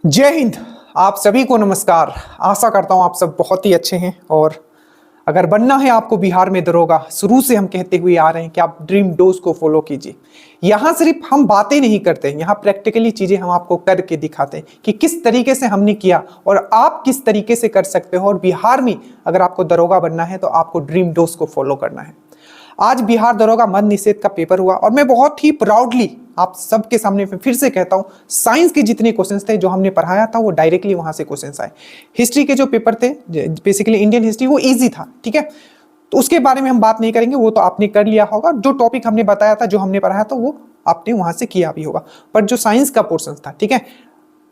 जय हिंद। आप सभी को नमस्कार। आशा करता हूं आप सब बहुत ही अच्छे हैं। और अगर बनना है आपको बिहार में दरोगा, शुरू से हम कहते हुए आ रहे हैं कि आप ड्रीम डोज को फॉलो कीजिए। यहाँ सिर्फ हम बातें नहीं करते, यहाँ प्रैक्टिकली चीजें हम आपको करके दिखाते हैं कि किस तरीके से हमने किया और आप किस तरीके से कर सकते हो। और बिहार में अगर आपको दरोगा बनना है तो आपको ड्रीम डोज को फॉलो करना है। आज बिहार दरोगा मद्य निषेध का पेपर हुआ और मैं बहुत ही प्राउडली आप सबके सामने फिर से कहता हूं, साइंस के जितने क्वेश्चंस थे जो हमने पढ़ाया था वो डायरेक्टली वहां से क्वेश्चंस आए। हिस्ट्री के जो पेपर थे, बेसिकली इंडियन हिस्ट्री, वो इजी था, ठीक है, तो उसके बारे में हम बात नहीं करेंगे, वो तो आपने कर लिया होगा। जो टॉपिक हमने बताया था, जो हमने पढ़ाया था, वो आपने वहां से किया भी होगा। पर जो साइंस का पोर्शन था, ठीक है,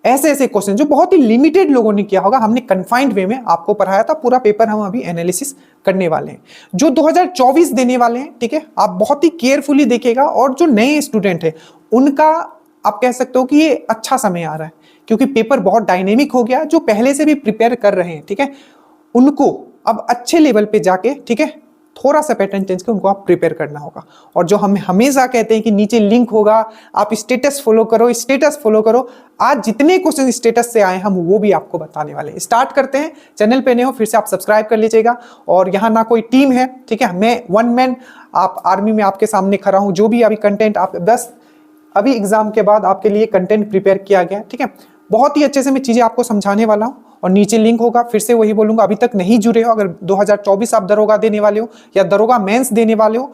ऐसे ऐसे क्वेश्चन जो बहुत ही लिमिटेड लोगों ने किया होगा, हमने कन्फाइंड वे में आपको पढ़ाया था। पूरा पेपर हम अभी एनालिसिस करने वाले हैं जो 2024 देने वाले हैं, ठीक है। आप बहुत ही केयरफुली देखिएगा। और जो नए स्टूडेंट है उनका आप कह सकते हो कि ये अच्छा समय आ रहा है, क्योंकि पेपर बहुत डायनेमिक हो गया। जो पहले से भी प्रिपेयर कर रहे हैं, ठीक है, उनको अब अच्छे लेवल पे जाके, ठीक है, थोड़ा सा पैटर्न चेंज कर उनको आप प्रिपेयर करना होगा। और जो हम हमेशा कहते हैं कि नीचे लिंक होगा, आप स्टेटस फॉलो करो, स्टेटस फॉलो करो। आज जितने क्वेश्चन स्टेटस से आए हम वो भी आपको बताने वाले हैं। स्टार्ट करते हैं। चैनल पे नए हो फिर से आप सब्सक्राइब कर लीजिएगा। और यहाँ ना कोई टीम है, ठीक है, मैं वन मैन आप आर्मी में आपके सामने खड़ा हूँ। जो भी अभी कंटेंट आप बस अभी एग्जाम के बाद आपके लिए कंटेंट प्रिपेयर किया गया, ठीक है, बहुत ही अच्छे से मैं चीजें आपको समझाने वाला हूँ। और नीचे लिंक होगा, फिर से वही बोलूंगा, अभी तक नहीं जुड़े हो, अगर 2024 आप दरोगा देने वाले हो या दरोगा मेंस देने वाले हो,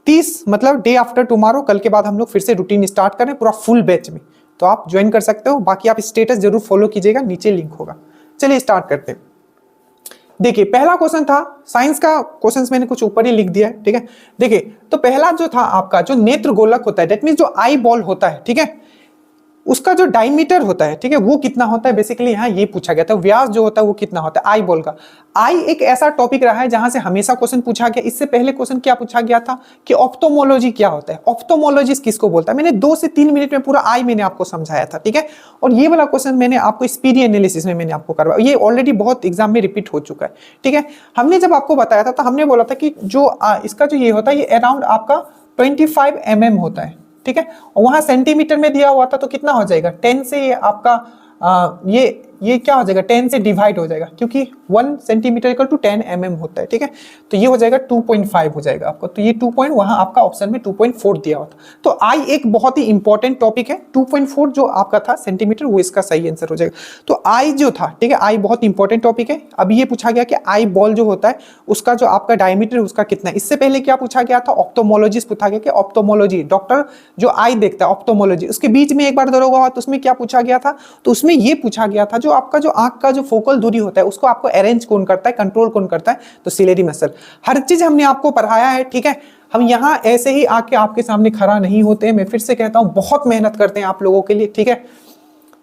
30 मतलब डे आफ्टर टुमारो, कल के बाद हम लोग फिर से रूटीन स्टार्ट करें पूरा फुल बैच में, तो आप ज्वाइन कर सकते हो। बाकी आप स्टेटस जरूर फॉलो कीजिएगा, नीचे लिंक होगा। चलिए स्टार्ट करते हैं। देखिए पहला क्वेश्चन था, साइंस का क्वेश्चंस मैंने कुछ ऊपर ही लिख दिया है, ठीक है। देखिए तो पहला जो था आपका, जो नेत्र गोलक होता है, दैट मींस जो आई बॉल होता है, ठीक है, उसका जो डायमीटर होता है, ठीक है, वो कितना होता है। बेसिकली यहाँ ये पूछा गया था, व्यास जो होता है वो कितना होता है आई बॉल का। आई एक ऐसा टॉपिक रहा है जहां से हमेशा क्वेश्चन पूछा गया। इससे पहले क्वेश्चन क्या पूछा गया था कि ऑप्थोमोलॉजी क्या होता है, ऑप्थोमोलॉजिस्ट किसको बोलता है। मैंने 2 से 3 मिनट में पूरा आई मैंने आपको समझाया था, ठीक है। और ये वाला क्वेश्चन मैंने आपको स्पीडी एनालिसिस में मैंने आपको करवाया, ये ऑलरेडी बहुत एग्जाम में रिपीट हो चुका है, ठीक है। हमने जब आपको बताया था तो हमने बोला था कि जो इसका जो ये होता है, ये अराउंड आपका 25 mm होता है, ठीक है। और वहां सेंटीमीटर में दिया हुआ था तो कितना हो जाएगा, 10 से ये आपका ये क्या हो जाएगा, 10 से डिवाइड हो जाएगा, क्योंकि 1 सेंटीमीटर इक्वल टू 10 mm होता है, ठीक है। तो ये हो जाएगा 2.5 हो जाएगा आपको। तो ये 2 पॉइंट, वहां आपका ऑप्शन में 2.4 दिया हुआ था। तो आई एक बहुत ही इंपॉर्टेंट टॉपिक है। 2.4 जो आपका था सेंटीमीटर, वो इसका सही आंसर हो जाएगा। तो आई जो था, ठीक है, आई बहुत इंपॉर्टेंट टॉपिक है। अभी ये पूछा गया कि आई बॉल जो होता है उसका जो आपका डायमीटर उसका कितना है। इससे पहले क्या पूछा गया था, ऑप्थोमोलॉजिस्ट पूछा गया कि ऑप्थोमोलॉजी डॉक्टर जो आई देखता है, ऑप्थोमोलॉजी। उसके बीच में एक बार दरोगा हुआ तो उसमें क्या पूछा गया था, तो उसमें ये पूछा गया था जो आपका जो आंख का जो फोकल दूरी होता है उसको आपको अरेंज कौन करता है, कंट्रोल कौन करता है, तो सिलेरी मसल। हर चीज हमने आपको पढ़ाया है, ठीक है। हम यहाँ ऐसे ही आके आपके सामने खड़ा नहीं होते हैं। मैं फिर से कहता हूं, बहुत मेहनत करते हैं आप लोगों के लिए, ठीक है।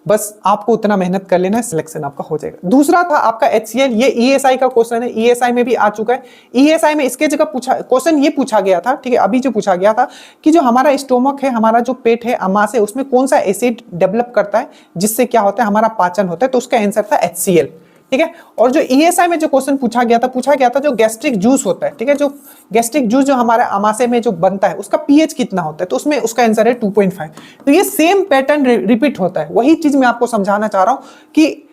बस आपको उतना मेहनत कर लेना है, सिलेक्शन आपका हो जाएगा। दूसरा था आपका HCl, ये ESI का क्वेश्चन है, ESI में भी आ चुका है। ESI में इसके जगह पूछा क्वेश्चन ये पूछा गया था, ठीक है, अभी जो पूछा गया था कि जो हमारा स्टोमक है, हमारा जो पेट है, अमाशय, उसमें कौन सा एसिड डेवलप करता है जिससे क्या होता है, हमारा पाचन होता है। तो उसका आंसर था HCl, ठीक है। और जो ESI में जो क्वेश्चन पूछा गया था जो गैस्ट्रिक जूस होता है, ठीक है, जो गैस्ट्रिक जूस जो हमारे आमाशय में जो बनता है उसका pH कितना होता है, तो उसमें उसका आंसर है 2.5। तो ये सेम पैटर्न रिपीट होता है। वही चीज मैं आपको समझाना चाह रहा हूं कि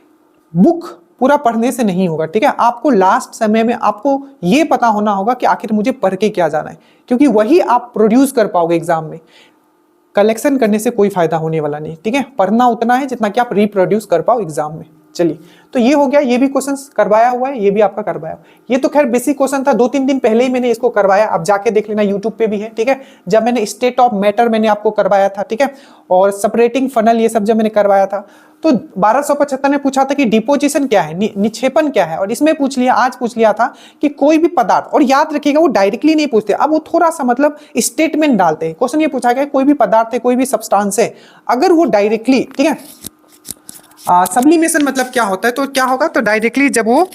बुक पूरा पढ़ने से नहीं होगा, ठीक है। आपको लास्ट समय में आपको ये पता होना होगा कि आखिर मुझे पढ़ के क्या जाना है, क्योंकि वही आप प्रोड्यूस कर पाओगे एग्जाम में। कलेक्शन करने से कोई फायदा होने वाला नहीं, ठीक है। पढ़ना उतना है जितना कि आप रिप्रोड्यूस कर पाओ एग्जाम में। चलिए, तो ये हो गया, ये भी क्वेश्चन करवाया हुआ है, ये भी आपका करवाया हुआ। ये तो खैर बेसिक क्वेश्चन था, 2-3 दिन पहले ही मैंने इसको करवाया, आप जाके देख लेना, यूट्यूब पे भी है, ठीक है। जब मैंने स्टेट ऑफ मैटर मैंने आपको करवाया था, ठीक है, और सेपरेटिंग फनल ये सब जब मैंने करवाया था, तो 1275 में पूछा था कि डिपोजिशन क्या है, निक्षेपण क्या है। और इसमें पूछ लिया, आज पूछ लिया था कि कोई भी पदार्थ, और याद रखिएगा वो डायरेक्टली नहीं पूछते, अब वो थोड़ा सा मतलब स्टेटमेंट डालते हैं। क्वेश्चन ये पूछा गया कोई भी पदार्थ है, कोई भी सब्सटेंस है, अगर वो डायरेक्टली, ठीक है, सब्लिमेशन मतलब क्या होता है, तो क्या होगा, तो डायरेक्टली जब वो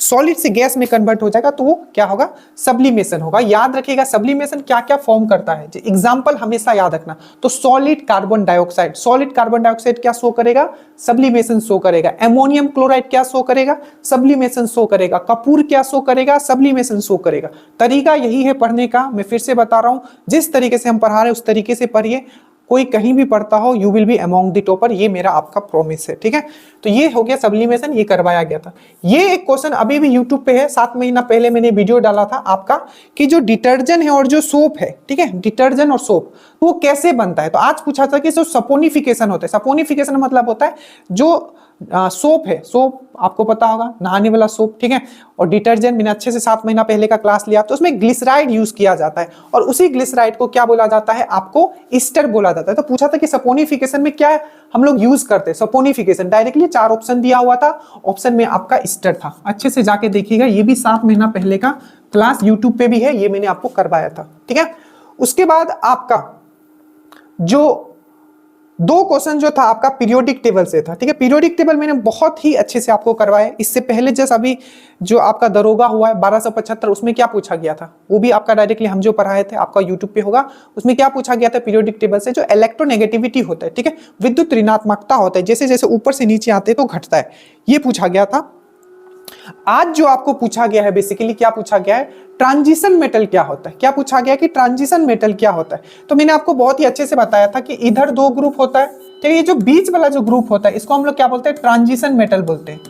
सॉलिड से गैस में कन्वर्ट हो जाएगा तो वो क्या होगा, सब्लिमेशन होगा। याद रखिएगा सब्लिमेशन क्या क्या फॉर्म करता है, एग्जांपल हमेशा याद रखना। तो solid carbon dioxide, solid carbon dioxide क्या शो करेगा, सब्लिमेशन शो करेगा। एमोनियम क्लोराइड क्या शो करेगा, सब्लिमेशन शो करेगा। कपूर क्या शो करेगा, सब्लिमेशन शो करेगा। तरीका यही है पढ़ने का, मैं फिर से बता रहा हूं, जिस तरीके से हम पढ़ा रहे हैं उस तरीके से पढ़िए। कोई कहीं भी पढ़ता हो, you will be among the topper, ये मेरा आपका प्रॉमिस है, ठीक है। तो ये हो गया सब्लिमेशन, ये करवाया गया था। ये एक क्वेश्चन अभी भी यूट्यूब पे है, 7 महीना पहले मैंने वीडियो डाला था आपका कि जो डिटर्जेंट है और जो सोप है, ठीक है, डिटर्जेंट और सोप वो कैसे बनता है। तो आज पूछा था कि जो सपोनिफिकेशन होता है, सपोनिफिकेशन मतलब होता है जो सोप है, सोप आपको पता होगा नहाने वाला सोप, ठीक है, और डिटर्जेंट मैंने अच्छे से 7 महीना पहले का क्लास लिया, तो उसमें ग्लिसराइड यूज किया जाता है और उसी ग्लिसराइड को क्या बोला जाता है, आपको ईस्टर बोला जाता है। तो पूछा था कि सपोनिफिकेशन में क्या हम लोग यूज करते हैं, सपोनिफिकेशन डायरेक्टली 4 ऑप्शन दिया हुआ था, ऑप्शन में आपका ईस्टर था। अच्छे से जाके देखिएगा, ये भी 7 महीना पहले का क्लास यूट्यूब पे भी है, ये मैंने आपको करवाया था, ठीक है। उसके बाद आपका जो 2 क्वेश्चन जो था आपका पीरियोडिक टेबल से था, ठीक है। पीरियोडिक टेबल मैंने बहुत ही अच्छे से आपको करवाया। इससे पहले जस्ट अभी जो आपका दरोगा हुआ है 1275, उसमें क्या पूछा गया था, वो भी आपका डायरेक्टली हम जो पढ़ाए थे, आपका यूट्यूब पे होगा। उसमें क्या पूछा गया था पीरियोडिक टेबल से, जो इलेक्ट्रोनेगेटिविटी होता है, ठीक है, विद्युत ऋणात्मकता होता है, जैसे जैसे ऊपर से नीचे आते हैं तो घटता है, ये पूछा गया था। आज जो आपको पूछा गया है बेसिकली क्या पूछा गया है, ट्रांजिशन मेटल क्या होता है। क्या पूछा गया कि ट्रांजिशन मेटल क्या होता है। तो मैंने आपको बहुत ही अच्छे से बताया था कि इधर 2 ग्रुप होता है, ठीक है, ये जो बीच वाला जो ग्रुप होता है इसको हम लोग क्या बोलते हैं, ट्रांजिशन मेटल बोलते हैं,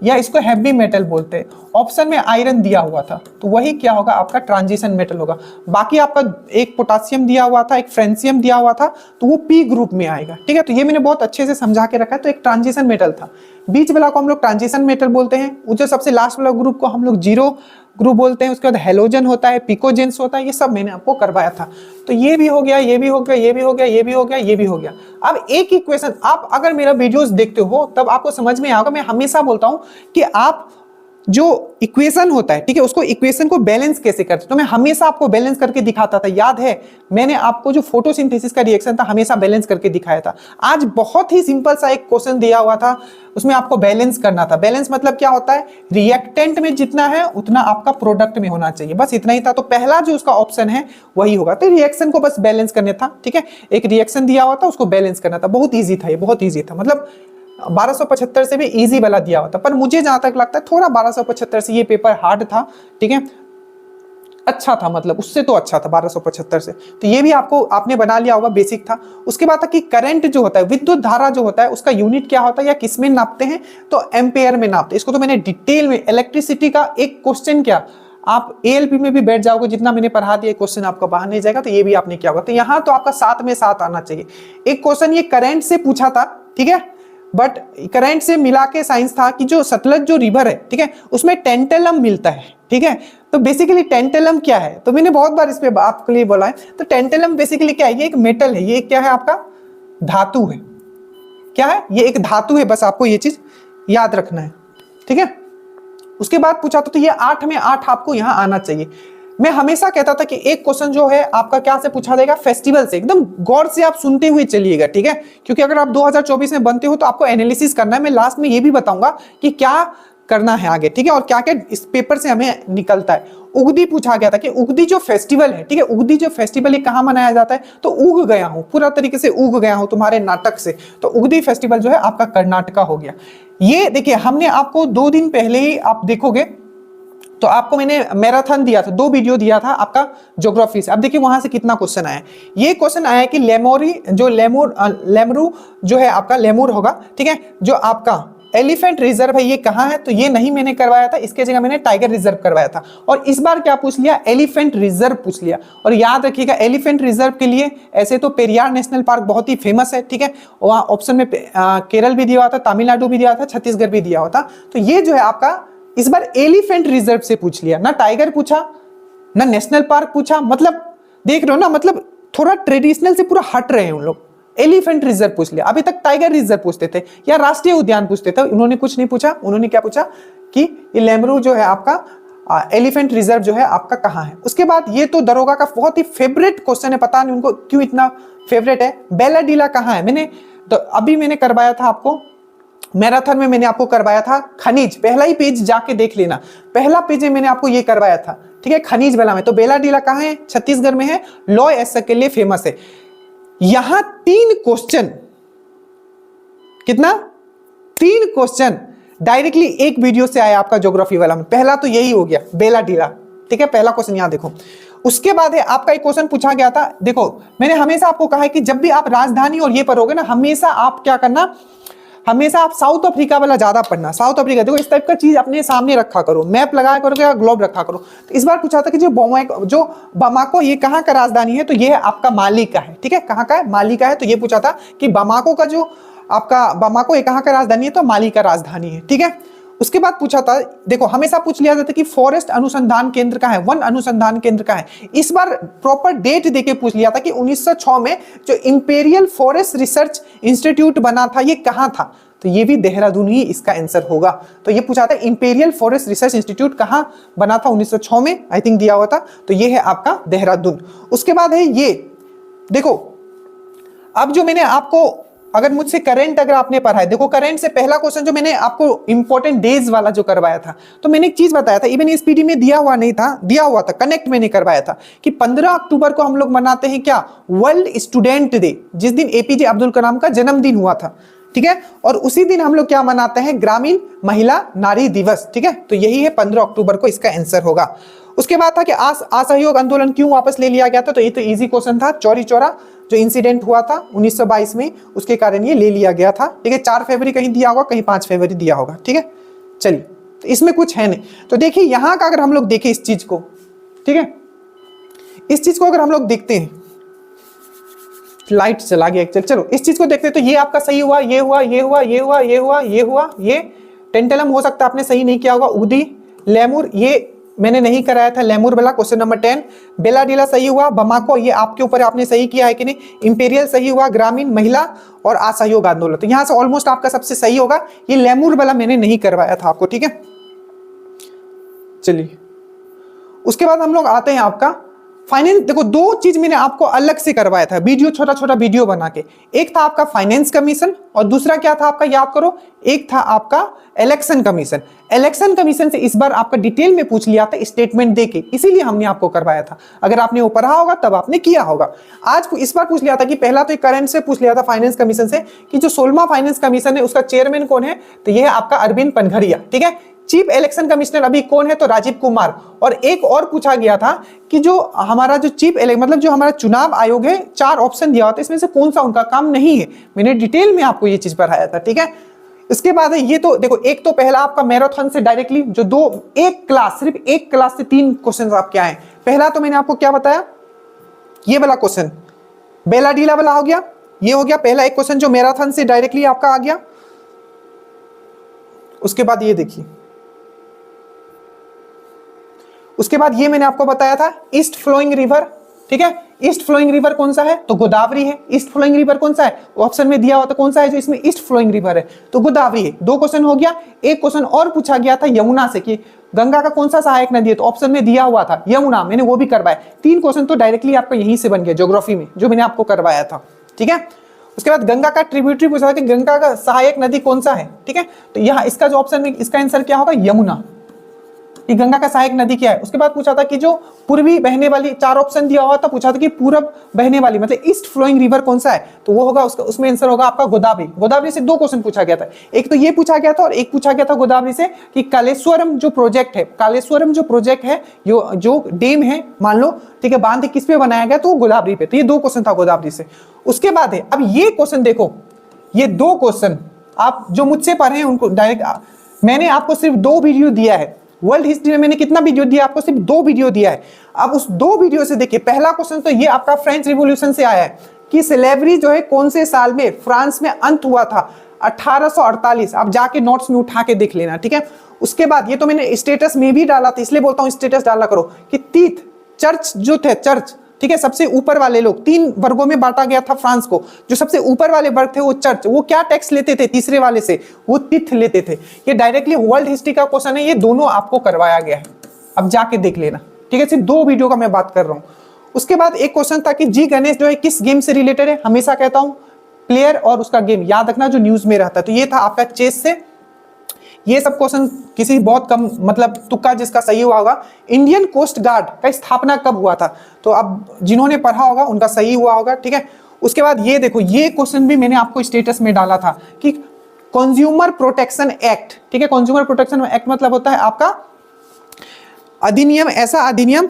या इसको हैवी मेटल बोलते हैं। ऑप्शन में आयरन दिया हुआ था, तो वही क्या होगा, आपका ट्रांजिशन मेटल होगा। बाकी आपका एक पोटासियम दिया हुआ था, एक फ्रेंसियम दिया हुआ था, तो वो पी ग्रुप में आएगा, ठीक है। तो ये मैंने बहुत अच्छे से समझा के रखा है। तो एक ट्रांजिशन मेटल था, बीच वाला को हम लोग ट्रांजिशन मेटल बोलते हैं, वो जो सबसे लास्ट वाला ग्रुप को हम लोग जीरो ग्रुप बोलते हैं। उसके बाद हेलोजन होता है, पिकोजेंस होता है, ये सब मैंने आपको करवाया था। तो ये भी हो गया, ये भी हो गया, ये भी हो गया, ये भी हो गया, ये भी हो गया। अब एक इक्वेशन, आप अगर मेरा वीडियोस देखते हो तब आपको समझ में आएगा। मैं हमेशा बोलता हूं कि आप जो इक्वेशन होता है, ठीक है, उसको इक्वेशन को बैलेंस कैसे करते, तो मैं हमेशा आपको बैलेंस करके दिखाता था। याद है मैंने आपको जो फोटोसिंथेसिस का रिएक्शन था हमेशा बैलेंस करके दिखाया था। आज बहुत ही सिंपल सा एक क्वेश्चन दिया हुआ था, उसमें आपको बैलेंस करना था। बैलेंस मतलब क्या होता है, रिएक्टेंट में जितना है उतना आपका प्रोडक्ट में होना चाहिए, बस इतना ही था। तो पहला जो उसका ऑप्शन है वही होगा। तो रिएक्शन को बस बैलेंस करना था, ठीक है, एक रिएक्शन दिया हुआ था उसको बैलेंस करना था। बहुत ईजी था, ये बहुत ईजी था, मतलब 1275 से भी इजी वाला दिया हुआ था। पर मुझे जहां तक लगता है थोड़ा 1275 से ये पेपर हार्ड था, ठीक है, अच्छा था, मतलब उससे तो अच्छा था 1275 से। तो ये भी आपको आपने बना लिया होगा, बेसिक था। उसके बाद था कि करंट जो होता है, विद्युत धारा जो होता है, उसका यूनिट क्या होता है या किस में नापते हैं, तो एम्पेयर में नापते हैं। इसको तो मैंने डिटेल में, इलेक्ट्रिसिटी का एक क्वेश्चन क्या आप एएलपी में भी बैठ जाओगे, जितना मैंने पढ़ा दिया क्वेश्चन आपका बाहर नहीं जाएगा। तो ये भी आपने क्या होगा, तो यहाँ तो आपका 7 में 7 आना चाहिए। एक क्वेश्चन ये करंट से पूछा था, ठीक है, बट करंट से मिला के साइंस था कि जो सतलज जो रिवर है, ठीक है, उसमें टेंटेलम मिलता है, ठीक है। तो बेसिकली टेंटेलम क्या है, तो मैंने बहुत बार इस पे आपके लिए बोला है। तो टेंटेलम बेसिकली क्या है, ये एक मेटल है, ये क्या है आपका धातु है। क्या है, ये एक धातु है, बस आपको ये चीज याद रखना है, ठीक है। उसके बाद पूछा तो ये 8 में 8 आपको यहां आना चाहिए। मैं हमेशा कहता था कि एक क्वेश्चन जो है आपका क्या से पूछा जाएगा, फेस्टिवल से। एकदम गौर से आप सुनते हुए चलिएगा, ठीक है, क्योंकि अगर आप 2024 में बनते हो तो आपको एनालिसिस करना है। मैं लास्ट में ये भी बताऊंगा कि क्या करना है आगे, ठीक है, और क्या क्या इस पेपर से हमें निकलता है। उगदी पूछा गया था कि उगदी जो फेस्टिवल है, ठीक है, उगदी जो फेस्टिवल ये कहाँ मनाया जाता है, तो उग गया हूं, पूरा तरीके से उग गया हूं तुम्हारे नाटक से। तो उगदी फेस्टिवल जो है आपका कर्नाटका हो गया। ये देखिए हमने आपको 2 दिन पहले ही आप देखोगे तो आपको मैंने मैराथन दिया था, 2 वीडियो दिया था आपका ज्योग्राफी से। अब देखिए वहां से कितना क्वेश्चन आया। ये क्वेश्चन आया कि लेमोरी जो लेमरू जो है आपका लेमूर होगा, ठीक है, जो आपका एलिफेंट रिजर्व है ये कहाँ है, तो ये नहीं मैंने करवाया था, इसके जगह मैंने टाइगर रिजर्व करवाया था। और इस बार क्या पूछ लिया, एलिफेंट रिजर्व पूछ लिया। और याद रखिएगा एलिफेंट रिजर्व के लिए ऐसे तो पेरियार नेशनल पार्क बहुत ही फेमस है, ठीक है, वहां ऑप्शन में केरल भी दिया हुआ था, तमिलनाडु भी दिया था, छत्तीसगढ़ भी दिया हुआ था। तो ये जो है आपका इस बार एलिफेंट रिजर्व से पूछ लिया, ना टाइगर पूछा ना नेशनल पार्क पूछा। मतलब देख रहे हो ना, मतलब थोड़ा ट्रेडिशनल से पूरा हट रहे हैं उन लोग। एलिफेंट रिजर्व पूछ लिया, अभी तक टाइगर रिजर्व पूछते थे या राष्ट्रीय उद्यान पूछते थे, उन्होंने कुछ नहीं पूछा। उन्होंने क्या पूछा कि ये लेमरू जो है आपका एलिफेंट रिजर्व जो है आपका कहाँ है। उसके बाद ये तो दरोगा का बहुत ही फेवरेट क्वेश्चन है, पता नहीं उनको क्यों इतना फेवरेट है, बेलाडीला कहाँ है। मैंने तो अभी मैंने करवाया था आपको मैराथन में, मैंने आपको करवाया था खनिज। पहला ही पेज जाके देख लेना, पहला पेज में मैंने आपको ये करवाया था, ठीक है, खनिज बेला में। तो बेलाडीला कहाँ है, छत्तीसगढ़ में है, लॉय एस्क के लिए फेमस है। यहां 3 क्वेश्चन, कितना 3 क्वेश्चन डायरेक्टली एक वीडियो से आया आपका ज्योग्राफी वाला में। पहला तो यही हो गया बेलाडीला, ठीक है, पहला क्वेश्चन यहां देखो। उसके बाद है आपका एक क्वेश्चन पूछा गया था, देखो मैंने हमेशा आपको कहा है कि जब भी आप राजधानी और ये पढ़ोगे ना, हमेशा आप क्या करना, हमेशा आप साउथ अफ्रीका वाला ज्यादा पढ़ना। साउथ अफ्रीका देखो इस टाइप का चीज अपने सामने रखा करो, मैप लगाया करो या ग्लोब रखा करो। तो इस बार पूछा था कि जो बमाको ये कहाँ का राजधानी है, तो ये है आपका माली का है, ठीक है, कहाँ का है, माली का है। तो ये पूछा था कि बमाको का जो आपका बमाको ये कहाँ का राजधानी है, तो माली का राजधानी है, ठीक है। उसके बाद पूछा था, देखो हमेशा पूछ लिया जाता है कि फॉरेस्ट अनुसंधान केंद्र का है, वन अनुसंधान केंद्र का है। इस बार प्रॉपर डेट देके पूछ लिया था कि 1906 में जो इंपीरियल फॉरेस्ट रिसर्च इंस्टीट्यूट बना था ये कहाँ था, तो ये भी देहरादून ही इसका आंसर होगा। तो ये पूछा था इंपीरियल फॉरेस्ट रिसर्च इंस्टीट्यूट कहाँ बना था 1906 में, आई थिंक दिया हुआ था, तो ये है आपका देहरादून। उसके बाद है ये देखो, अब जो मैंने आपको, अगर मुझसे करंट अगर आपने पढ़ा है, देखो करंट से पहला क्वेश्चन जो मैंने आपको इंपॉर्टेंट डेज वाला जो करवाया था, तो मैंने एक चीज बताया था, इवन इस पीडी में दिया हुआ नहीं था, दिया हुआ था, कनेक्ट मैंने करवाया था कि 15 अक्टूबर को हम लोग मनाते हैं क्या, वर्ल्ड स्टूडेंट डे, जिस दिन एपीजे अब्दुल कलाम का जन्मदिन हुआ था, ठीक है। और उसी दिन हम लोग क्या मनाते हैं, ग्रामीण महिला नारी दिवस, ठीक है। तो यही है 15 अक्टूबर को इसका आंसर होगा। उसके बाद था कि असहयोग आंदोलन क्यों वापस ले लिया गया था, तो ये तो इजी क्वेश्चन था, चौरी चौरा जो इंसिडेंट हुआ था 1922 में, उसके कारण ये ले लिया गया था, ठीक है। 4 फरवरी कहीं दिया होगा, कहीं 5 फरवरी दिया होगा, ठीक है। चलिए, तो इसमें कुछ है नहीं। तो देखिए यहां का अगर हम लोग देखें इस चीज को, ठीक है, इस चीज को अगर हम लोग देखते हैं, लाइट चला गया, चलो इस चीज को देखते हैं, तो ये आपका सही हुआ, ये हुआ, ये हुआ, ये हुआ, ये हुआ, ये हुआ, ये टेंटलम हो सकता है आपने सही नहीं किया होगा, उदी, लेमुर, ये मैंने नहीं कराया था, लेमुर वाला क्वेश्चन नंबर 10, बेलाडीला सही हुआ, बमाको ये आपके ऊपर आपने सही किया है कि नहीं, इंपीरियल सही हुआ, ग्रामीण महिला और असहयोग आंदोलन, तो यहां से ऑलमोस्ट आपका सबसे सही होगा। ये लेमुर वाला मैंने नहीं करवाया था आपको, ठीक है। चलिए, उसके बाद हम लोग आते हैं आपका फाइनेंस। देखो 2 चीज मैंने आपको अलग से करवाया था, वीडियो, छोटा छोटा वीडियो बना के। एक था आपका फाइनेंस कमीशन और दूसरा क्या था आपका, याद करो, एक था आपका इलेक्शन कमीशन। इलेक्शन कमीशन से इस बार आपका डिटेल में पूछ लिया था स्टेटमेंट देके, इसीलिए हमने आपको करवाया था। अगर आपने वो पढ़ा होगा तब आपने किया होगा। आज इस बार पूछ लिया था कि पहला तो करंट से पूछ लिया था फाइनेंस कमीशन से कि जो 16वां फाइनेंस कमीशन है उसका चेयरमैन कौन है, तो यह है आपका अरविंद पनघरिया, ठीक है। चीफ इलेक्शन कमिश्नर अभी कौन है, तो राजीव कुमार। और एक और पूछा गया था कि जो हमारा जो मतलब जो हमारा चुनाव आयोग है, 4 ऑप्शन दिया होता है, इसमें से कौन सा उनका काम नहीं है। मैंने डिटेल में आपको ये चीज पढ़ाया था, ठीक है। इसके बाद है ये, तो देखो एक तो पहला आपका मैराथन से डायरेक्टली जो सिर्फ एक क्लास से 3 क्वेश्चन आपके आए। पहला तो मैंने आपको क्या बताया, ये वाला क्वेश्चन बेलाडीला वाला हो गया, ये हो गया पहला एक क्वेश्चन जो मैराथन से डायरेक्टली आपका आ गया। उसके बाद ये देखिए, उसके बाद ये मैंने आपको बताया था ईस्ट फ्लोइंग रिवर, ठीक है। ईस्ट फ्लोइंग रिवर कौन सा है, तो गोदावरी है। ईस्ट फ्लोइंग रिवर कौन सा है, ऑप्शन में दिया हुआ था कौन सा है जो इसमें ईस्ट फ्लोइंग रिवर है, तो गोदावरी है। 2 क्वेश्चन हो गया। एक क्वेश्चन और पूछा गया था यमुना से कि गंगा का कौन सा सहायक नदी है, तो ऑप्शन में दिया हुआ था यमुना, मैंने वो भी करवाया। 3 क्वेश्चन तो डायरेक्टली आपका यहीं से बन गया ज्योग्राफी में, जो मैंने आपको करवाया था, ठीक है। उसके बाद गंगा का ट्रिब्यूटरी पूछा था कि गंगा का सहायक नदी कौन सा है, ठीक है। तो यहाँ इसका जो ऑप्शन में इसका आंसर क्या होगा, यमुना। कि गंगा का सहायक नदी क्या है। उसके बाद पूछा था कि जो पूर्वी बहने वाली, 4 ऑप्शन दिया हुआ था, पूछा था कि पूरब बहने वाली मतलब ईस्ट फ्लोइंग रिवर कौन सा है, तो वो होगा उसका, उसमें आंसर होगा आपका गोदावरी। गोदावरी से 2 क्वेश्चन पूछा गया था, एक तो ये पूछा गया था और एक पूछा गया था गोदावरी से कि कालेश्वरम जो प्रोजेक्ट है, कालेश्वरम जो प्रोजेक्ट है, जो डैम है मान लो, ठीक है, बांध किस पे बनाया गया, तो गोदावरी पे। तो ये 2 क्वेश्चन था गोदावरी से। उसके बाद है अब ये क्वेश्चन देखो, ये 2 क्वेश्चन आप जो मुझसे पढ़े हैं उनको डायरेक्ट मैंने आपको सिर्फ 2 वीडियो दिया है। वर्ल्ड हिस्ट्री में मैंने कितना वीडियो दिया आपको, सिर्फ 2 वीडियो दिया है। अब उस 2 वीडियो से देखिए, पहला क्वेश्चन तो ये आपका फ्रेंच रिवॉल्यूशन से आया है कि स्लेवरी जो है कौन से साल में फ्रांस में अंत हुआ था, 1848। आप जाके नोट्स में उठा के देख लेना, ठीक है। उसके बाद ये तो मैंने स्टेटस में भी डाला था, इसलिए बोलता हूं स्टेटस डाला करो कि तीर्थ चर्च जो थे, चर्च, ठीक है, सबसे ऊपर वाले लोग, 3 वर्गों में बांटा गया था फ्रांस को। जो सबसे ऊपर वाले वर्ग थे वो चर्च, वो क्या टैक्स लेते थे, तीसरे वाले से वो तीर्थ लेते थे। ये डायरेक्टली वर्ल्ड हिस्ट्री का क्वेश्चन है, ये दोनों आपको करवाया गया है, अब जाके देख लेना, ठीक है। सिर्फ 2 वीडियो का मैं बात कर रहा हूं। उसके बाद एक क्वेश्चन था कि जी गणेश जो है किस गेम से रिलेटेड है। हमेशा कहता हूं प्लेयर और उसका गेम याद रखना जो न्यूज में रहता है, तो ये था आपका चेस से। ये सब क्वेश्चन किसी बहुत कम मतलब तुक्का जिसका सही हुआ होगा। इंडियन कोस्ट गार्ड का स्थापना कब हुआ था, तो अब जिन्होंने पढ़ा होगा उनका सही हुआ होगा, ठीक है। उसके बाद ये देखो, ये क्वेश्चन भी मैंने आपको स्टेटस में डाला था कि कंज्यूमर प्रोटेक्शन एक्ट, ठीक है। कंज्यूमर प्रोटेक्शन एक्ट मतलब होता है आपका अधिनियम, ऐसा अधिनियम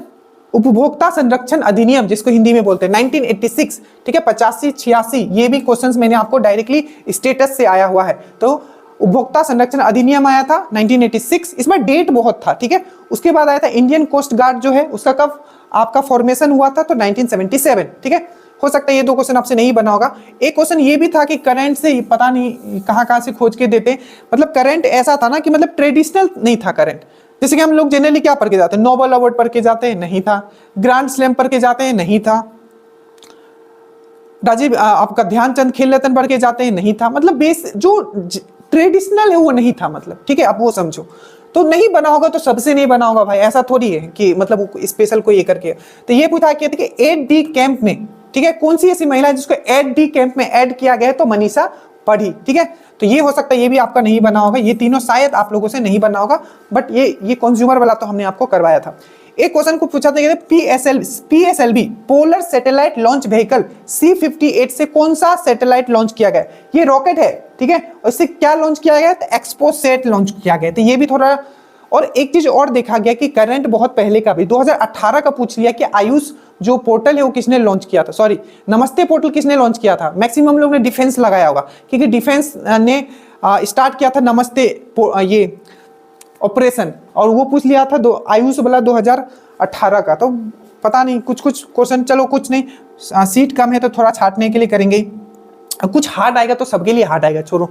उपभोक्ता संरक्षण अधिनियम जिसको हिंदी में बोलते हैं 1986, ठीक है, 85-86, ये भी क्वेश्चंस मैंने आपको डायरेक्टली स्टेटस से आया हुआ है। तो उपभोक्ता संरक्षण अधिनियम आया था 1986, इसमें डेट बहुत था, ठीक है। उसके बाद आया था इंडियन कोस्ट गार्ड जो है उसका कब आपका फॉर्मेशन हुआ था, तो 1977, ठीक है। हो सकता है ये 2 क्वेश्चन आपसे नहीं बना होगा। एक क्वेश्चन ये भी था कि करंट से पता नहीं कहाँ से खोज के देते, मतलब करंट ऐसा था ना कि मतलब ट्रेडिशनल नहीं था करंट। जैसे कि हम लोग जनरली क्या पढ़ के जाते हैं, नोबेल अवार्ड पढ़ के जाते हैं, नहीं था। ग्रैंड स्लैम पढ़ के जाते हैं, नहीं था। राजीव आपका ध्यानचंद खेल रत्न पढ़ के जाते हैं, नहीं था। मतलब बेस जो ट्रेडिशनल है वो नहीं था, मतलब ठीक है, आप वो समझो। तो नहीं बना होगा तो सबसे नहीं बना होगा भाई, ऐसा थोड़ी है कि मतलब स्पेशल कोई ये करके। तो ये पूछा कि 8D कैंप में, ठीक है, कौन सी ऐसी महिला है जिसको 8D कैंप में ऐड किया गया है, तो मनीषा पढ़ी, ठीक है। तो ये हो सकता है ये भी आपका नहीं बना होगा, ये तीनों शायद आप लोगों से नहीं बना होगा, बट ये कंज्यूमर वाला तो हमने आपको करवाया था। एक क्वेश्चन को पूछा था PSLV polar satellite launch vehicle C-58 से कौन सा सैटेलाइट लॉन्च किया गया? ये रॉकेट है, ठीक है, और इससे क्या लॉन्च किया गया? तो एक्सपोसैट लॉन्च किया गया। तो ये भी थोड़ा, और एक चीज और देखा गया कि करंट बहुत पहले का भी 2018 का पूछ लिया कि आयुष जो पोर्टल है वो किसने लॉन्च किया था, सॉरी नमस्ते पोर्टल किसने लॉन्च किया था? मैक्सिमम लोग ने डिफेंस लगाया होगा, क्योंकि डिफेंस ने स्टार्ट किया था नमस्ते ये ऑपरेशन, और वो पूछ लिया था आयुष वाला 2018 का। तो पता नहीं, कुछ क्वेश्चन, चलो कुछ नहीं, सीट कम है तो थोड़ा छाटने के लिए करेंगे। कुछ हार्ड आएगा तो सबके लिए हार्ड आएगा, छोड़ो।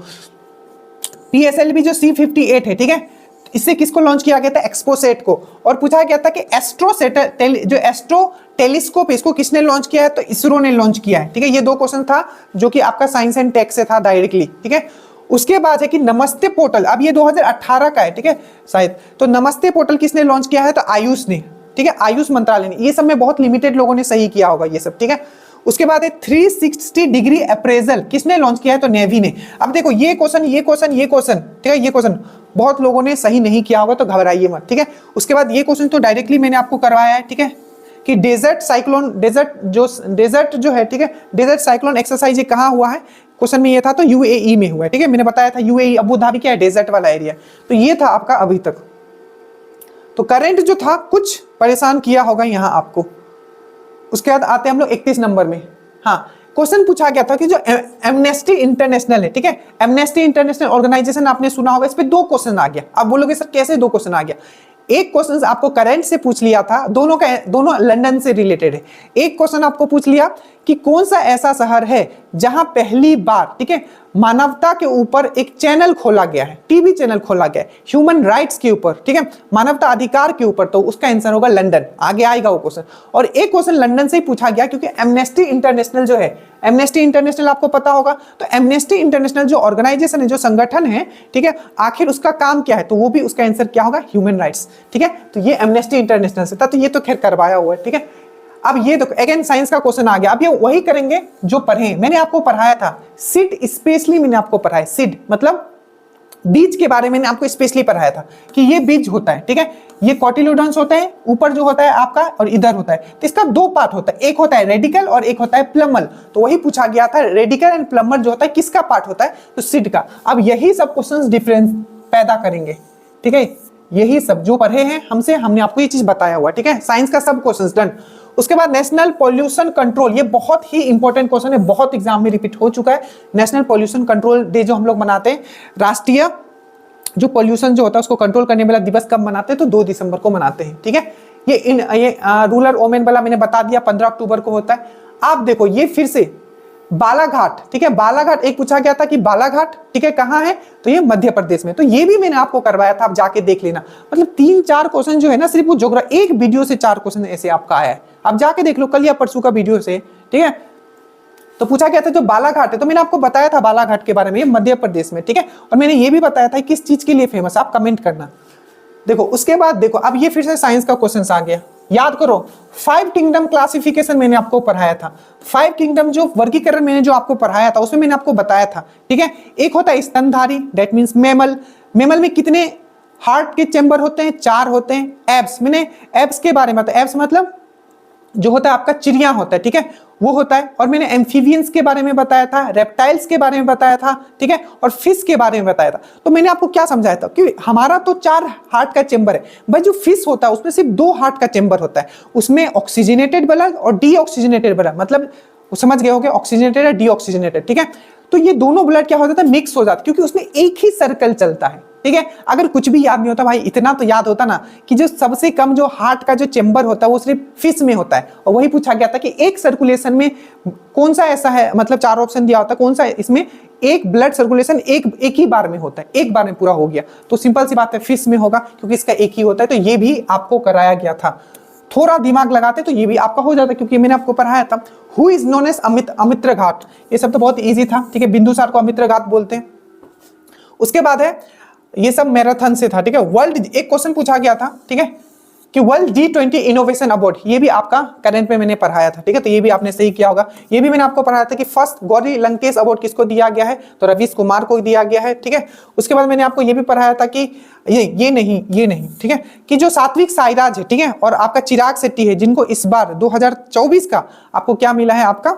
PSLV जो C-58 है, ठीक है, इससे किसको लॉन्च किया गया था? एक्सपोसैट को। और पूछा गया था कि एस्ट्रो टेलीस्कोप इसको किसने लॉन्च किया है? तो इसरो ने लॉन्च किया है, ठीक है। ये 2 क्वेश्चन था जो कि आपका साइंस एंड टेक से था डायरेक्टली, ठीक है। उसके बाद है कि नमस्ते पोर्टल, अब ये 2018 का है, ठीक है शायद। तो नमस्ते पोर्टल किसने लॉन्च किया है? तो आयुष ने, ठीक है, आयुष मंत्रालय ने। ये सब में बहुत लिमिटेड लोगों ने सही किया होगा ये सब, ठीक है। उसके बाद है 360 डिग्री अप्रेजल किसने लॉन्च किया है? तो नेवी ने। अब देखो ये क्वेश्चन, ठीक है, ये क्वेश्चन बहुत लोगों ने सही नहीं किया होगा, तो घबराइए मत, ठीक है। उसके बाद ये क्वेश्चन तो डायरेक्टली मैंने आपको करवाया है, ठीक है, कि डेजर्ट जो है, ठीक है, डेजर्ट साइक्लोन एक्सरसाइज ये कहाँ हुआ है? क्वेश्चन में ये था, तो UAE में हुआ है, ठीक है। मैंने बताया था UAE अबू धाबी क्या है? डेजर्ट वाला एरिया। तो ये था आपका अभी तक। तो करंट जो था कुछ परेशान किया होगा यहाँ आपको। उसके बाद आते हैं हम लोग 31 नंबर में। हाँ, क्वेश्चन पूछा गया था कि जो एमनेस्टी इंटरनेशनल है, ठीक है, एमनेस्टी इंटरनेशनल ऑर्गेनाइजेशन आपने सुना होगा, इस पे 2 क्वेश्चन आ गया। आप बोलोगे सर कैसे 2 क्वेश्चन आ गया? एक क्वेश्चन आपको करंट से पूछ लिया था, दोनों लंदन से रिलेटेड है। एक क्वेश्चन आपको पूछ लिया कि कौन सा ऐसा शहर है जहां पहली बार, ठीक है, मानवता के ऊपर एक चैनल खोला गया है, टीवी चैनल खोला गया है ह्यूमन राइट्स के ऊपर, ठीक है, मानवता अधिकार के ऊपर। तो उसका आंसर होगा लंदन। आगे आएगा वो क्वेश्चन। और एक क्वेश्चन लंदन से ही पूछा गया क्योंकि एमनेस्टी इंटरनेशनल जो है, एमनेस्टी इंटरनेशनल आपको पता होगा, तो एमनेस्टी इंटरनेशनल जो ऑर्गेनाइजेशन है, जो संगठन है, ठीक है, आखिर उसका काम क्या है? तो वो भी उसका आंसर क्या होगा? ह्यूमन राइट्स, ठीक है। तो ये एमनेस्टी इंटरनेशनल से था, तो ये तो खैर करवाया हुआ है, ठीक है। अब ये तो अगेन साइंस का क्वेश्चन आ गया। अब ये वही करेंगे जो पढ़े, मैंने आपको पढ़ाया था सिड, स्पेशली मैंने आपको पढ़ाया सिड मतलब बीज के बारे में। मैंने आपको स्पेशली पढ़ाया था कि ये बीज होता है, ठीक है, ये कॉटिलोडन्स होता है, ऊपर जो होता है आपका और इधर होता है। तो इसका 2 पार्ट होता है, एक होता है रेडिकल और एक होता है प्लमल। तो वही पूछा गया था, रेडिकल एंड प्लमल जो होता है किसका पार्ट होता है? तो सिड का। अब यही सब क्वेश्चन डिफरेंस पैदा करेंगे, ठीक है। यही सब जो पढ़े हैं हमसे, हमने आपको ये चीज बताया हुआ, ठीक है। साइंस का सब क्वेश्चन डन। उसके बाद नेशनल पॉल्यूशन कंट्रोल, ये बहुत ही इंपॉर्टेंट क्वेश्चन है, बहुत एग्जाम में रिपीट हो चुका है। नेशनल पॉल्यूशन कंट्रोल डे जो हम लोग मनाते हैं, राष्ट्रीय जो पॉल्यूशन जो होता है उसको कंट्रोल करने वाला दिवस कब मनाते हैं? तो 2 दिसंबर को मनाते हैं, ठीक है। ये रूरल वोमेन वाला मैंने बता दिया, 15 अक्टूबर को होता है। आप देखो ये फिर से बालाघाट, ठीक है, बालाघाट एक पूछा गया था कि बालाघाट, ठीक है, कहाँ है? तो ये मध्य प्रदेश में। तो ये भी मैंने आपको करवाया था, आप जाके देख लेना। मतलब 3-4 क्वेश्चन जो है ना, सिर्फ वो ज्योग्राफी एक वीडियो से 4 क्वेश्चन ऐसे आपका आया है, आप जाके देख लो, कल या परसों का वीडियो से, ठीक है। तो पूछा गया था जो बालाघाट है, तो मैंने आपको बताया था बालाघाट के बारे में, ये मध्य प्रदेश में, ठीक है। और मैंने ये भी बताया था किस चीज के लिए फेमस, आप कमेंट करना। देखो उसके बाद देखो, अब ये फिर से साइंस का क्वेश्चन आ गया। याद करो 5 किंगडम क्लासिफिकेशन मैंने आपको पढ़ाया था। 5 किंगडम जो वर्गीकरण मैंने जो आपको पढ़ाया था उसमें मैंने आपको बताया था, ठीक है। एक होता है स्तनधारी, दैट मींस मैमल। मैमल में कितने हार्ट के चैम्बर होते हैं? 4 होते हैं। एब्स, मैंने एब्स के बारे में, तो एब्स मतलब जो होता है आपका चिड़िया होता है, ठीक है, वो होता है। और मैंने एम्फीबियंस के बारे में बताया था, रेप्टाइल्स के बारे में बताया था, ठीक है, और फिश के बारे में बताया था। तो मैंने आपको क्या समझाया था कि हमारा तो 4 हार्ट का चेंबर है भाई, जो फिश होता है उसमें सिर्फ 2 हार्ट का चेंबर होता है, उसमें ऑक्सीजनेटेड ब्लड और डीऑक्सीजनेटेड ब्लड, मतलब समझ गए होगे ऑक्सीजनेटेड और डीऑक्सीजनेटेड, ठीक है। तो ये दोनों ब्लड क्या हो जाता है, मिक्स हो जाता है, क्योंकि उसमें एक ही सर्कल चलता है, ठीक है। अगर कुछ भी याद नहीं होता भाई, इतना तो याद होता ना कि जो सबसे कम जो हार्ट का जो चेंबर होता है वो सिर्फ फिश में होता है, और वही पूछा गया था कि एक सर्कुलेशन में कौन सा ऐसा है, मतलब 4 ऑप्शन दिया होता है, कौन सा है इसमें एक ब्लड सर्कुलेशन एक ही बार में होता है, एक बार में पूरा हो गया। तो सिंपल सी बात है, फिश में होगा क्योंकि इसका एक ही होता है। तो ये भी आपको कराया गया था, थोड़ा दिमाग लगाते तो ये भी आपका हो जाता, क्योंकि मैंने आपको पढ़ाया था। हु इज नोन एज अमित्र घाट, ये सब तो बहुत इजी था, ठीक है, बिंदुसार को अमित्र घाट बोलते हैं। उसके बाद है, ये सब मैराथन से था, ठीक है। वर्ल्ड, एक क्वेश्चन पूछा गया था, ठीक है, कि वर्ल्ड G20 इनोवेशन अवार्ड, ये भी आपका करंट में मैंने पढ़ाया था, ठीक है। तो ये भी आपने सही किया होगा। ये भी मैंने आपको पढ़ाया था कि फर्स्ट गौरी लंकेश अवार्ड किसको दिया गया है, तो रवीश कुमार को दिया गया है, ठीक है। उसके बाद मैंने आपको ये भी पढ़ाया था कि ये नहीं, ठीक है, कि जो सात्विक साईराज है, ठीक है, और आपका चिराग शेट्टी है, जिनको इस बार 2024 का आपको क्या मिला है, आपका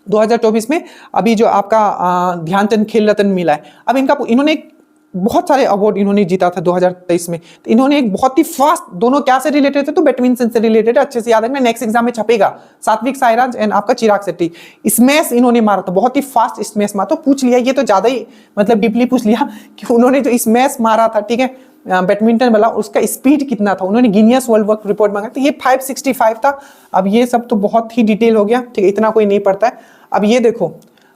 2024 में अभी जो आपका ध्यानचंद खेल रत्न मिला है। अब इन्होंने बहुत सारे अवार्ड इन्होंने जीता था 2023 में। तो इन्होंने एक बहुत ही फास्ट, दोनों क्या से रिलेटेड थे, तो बैडमिंटन से रिलेटेड, अच्छे से याद रखना, नेक्स्ट एग्जाम में छपेगा। सात्विक साईराज एंड आपका चिराग शेट्टी, स्मैश इन्होंने मारा था, बहुत ही फास्ट स्मैश मारा। तो पूछ लिया, ये तो ज्यादा ही मतलब डीपली पूछ लिया कि उन्होंने जो स्मैश मारा था, ठीक है, बैडमिंटन वाला, उसका स्पीड कितना था, उन्होंने गिनीज वर्ल्ड वर्क रिपोर्ट मांगा, तो ये 565 था। अब ये सब तो बहुत ही डिटेल हो गया, ठीक है, इतना कोई नहीं पढ़ता है। अब ये देखो,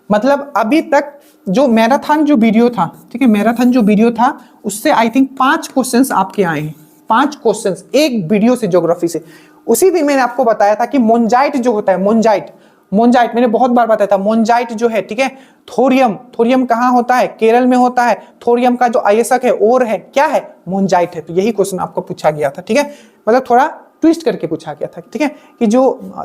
मतलब अभी तक जो मैराथन जो वीडियो था, ठीक है, मैराथन जो वीडियो था उससे आई थिंक 5 क्वेश्चंस आपके आए हैं, 5 क्वेश्चंस एक वीडियो से, ज्योग्राफी से। उसी दिन मैंने आपको बताया था कि मोन्जाइट जो होता है, मोन्जाइट मैंने बहुत बार बताया था, मोन्जाइट जो है, ठीक है, थोरियम कहाँ होता है, केरल में होता है। थोरियम का जो आयसक है, ओर है, क्या है, मोन्जाइट है। तो यही क्वेश्चन आपको पूछा गया था, ठीक है, मतलब थोड़ा ट्विस्ट करके पूछा गया था, ठीक है, कि जो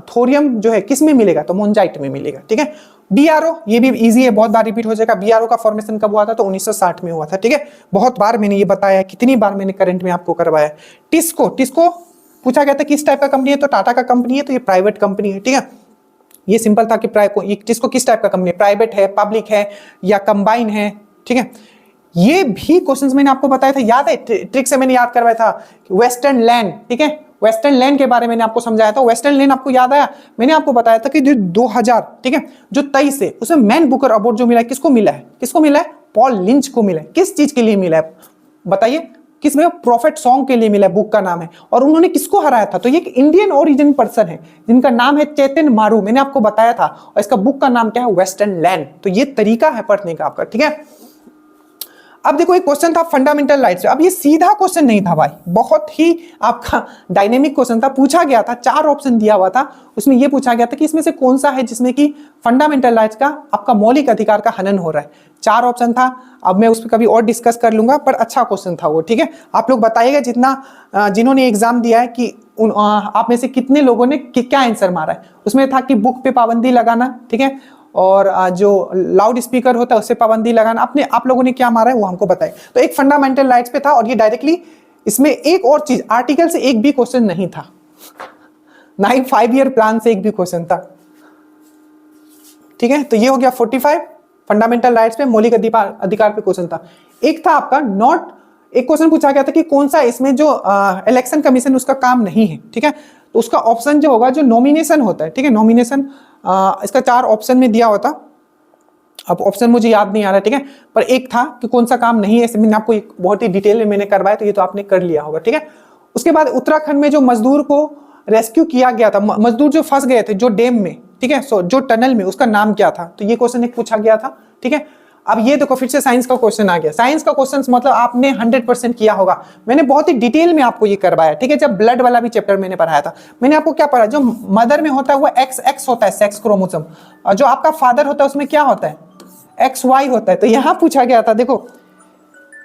थोरियम जो है किस में मिलेगा, तो मोन्जाइट में मिलेगा, ठीक है। बीआरओ, ये भी इजी है, बहुत बार रिपीट हो जाएगा। बीआरओ का फॉर्मेशन कब हुआ था, तो 1960 में हुआ था, ठीक है। बहुत बार मैंने ये बताया, कितनी बार मैंने करंट में आपको करवाया। टिस्को पूछा गया था किस टाइप का कंपनी है, तो टाटा का कंपनी है, तो ये प्राइवेट कंपनी है, ठीक है। ये सिंपल था कि टिस्को किस टाइप का कंपनी है, प्राइवेट है, पब्लिक है, या कंबाइन है, ठीक है। ये भी क्वेश्चंस मैंने आपको बताया था, याद है, ट्रिक से मैंने याद करवाया था। वेस्टर्न लैंड, ठीक है, वेस्टर्न लैंड के बारे में मैंने आपको समझाया था। वेस्टर्न लैंड आपको याद आया, मैंने आपको बताया था कि जो 2000, ठीक है, जो 23 है, उसमें मैन बुकर अवार्ड जो मिला है, किसको मिला है, पॉल लिंच को मिला है। किस चीज के लिए मिला है बताइए, किसमें, प्रॉफिट सॉन्ग के लिए मिला है, बुक का नाम है। और उन्होंने किसको हराया था, तो ये एक इंडियन ओरिजिन पर्सन है जिनका नाम है चेतन मारू, मैंने आपको बताया था। और इसका बुक का नाम क्या है, वेस्टर्न लैंड। तो ये तरीका है पढ़ने का आपका, ठीक है। अब देखो, एक क्वेश्चन था फंडामेंटल राइट्स। अब ये सीधा क्वेश्चन नहीं था भाई, बहुत ही आपका डायनेमिक क्वेश्चन था। पूछा गया था, 4 ऑप्शन दिया हुआ था, उसमें ये पूछा गया था कि इसमें से कौन सा है जिसमें कि फंडामेंटल राइट्स का, आपका मौलिक अधिकार का हनन हो रहा है। 4 ऑप्शन था। अब मैं उस पर कभी और डिस्कस कर लूंगा, पर अच्छा क्वेश्चन था वो, ठीक है। आप लोग बताइएगा जिन्होंने एग्जाम दिया है कि आप में से कितने लोगों ने क्या आंसर मारा है। उसमें था कि बुक पे पाबंदी लगाना, ठीक है, और जो लाउड स्पीकर होता है उससे पाबंदी लगाना। आप लोगों ने क्या मारा है वो हमको बताएं। तो एक फंडामेंटल राइट्स पे था, और ये डायरेक्टली इसमें एक और चीज, आर्टिकल से एक भी क्वेश्चन नहीं था, ना ही 5 ईयर प्लान से एक भी क्वेश्चन था, ठीक है। तो ये हो गया 45 फंडामेंटल राइट्स पे, मौलिक अधिकार पे क्वेश्चन था। एक था आपका एक क्वेश्चन पूछा गया था कि कौन सा इसमें जो इलेक्शन कमीशन उसका काम नहीं है, ठीक है। तो उसका ऑप्शन जो होगा, जो नॉमिनेशन होता है, ठीक है, नॉमिनेशन, इसका 4 ऑप्शन में दिया होता। अब ऑप्शन मुझे याद नहीं आ रहा, ठीक है, पर एक था कि कौन सा काम नहीं है, ऐसे मैंने आपको बहुत ही डिटेल में मैंने करवाया, तो ये तो आपने कर लिया होगा, ठीक है। उसके बाद उत्तराखंड में जो मजदूर को रेस्क्यू किया गया था, मजदूर जो फंस गए थे जो डैम में, ठीक है, जो टनल में, उसका नाम क्या था, तो ये क्वेश्चन एक पूछा गया था, ठीक है। अब ये देखो, फिर से साइंस का क्वेश्चन आ गया। साइंस का क्वेश्चन मतलब आपने 100% किया होगा, मैंने बहुत ही डिटेल में आपको ये करवाया, ठीक है। जब ब्लड वाला भी चैप्टर मैंने पढ़ाया था, मैंने आपको क्या पढ़ा, जो मदर में होता है वो XX होता है, सेक्स क्रोमोसोम, और जो आपका फादर होता है उसमें क्या होता है, XY होता है। तो यहां पूछा गया था, देखो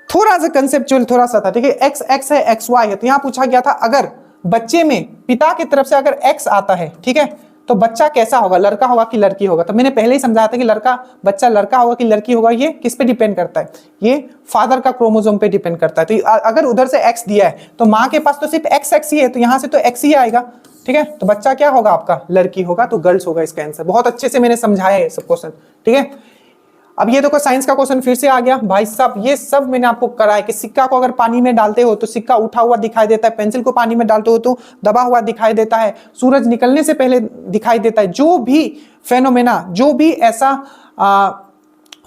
थोड़ा सा कंसेप्चुअल थोड़ा सा था, ठीक है, XX है, XY है। तो यहां पूछा गया था, अगर बच्चे में पिता की तरफ से अगर X आता है, ठीक है, तो बच्चा कैसा होगा, लड़का होगा कि लड़की होगा। तो मैंने पहले ही समझाया था कि बच्चा लड़का होगा कि लड़की होगा, ये किस पे डिपेंड करता है, ये फादर का क्रोमोसोम पे डिपेंड करता है। तो अगर उधर से X दिया है तो माँ के पास तो सिर्फ XX ही है, तो यहां से तो X ही आएगा, ठीक है, तो बच्चा क्या होगा आपका, लड़की होगा, तो गर्ल्स होगा इसका आंसर। बहुत अच्छे से मैंने समझाया है सब क्वेश्चन, ठीक है। अब ये देखो साइंस का क्वेश्चन फिर से आ गया भाई साहब, ये सब मैंने आपको कराया कि सिक्का को अगर पानी में डालते हो तो सिक्का उठा हुआ दिखाई देता है, पेंसिल को पानी में डालते हो तो दबा हुआ दिखाई देता है, सूरज निकलने से पहले दिखाई देता है। जो भी फेनोमेना, जो भी ऐसा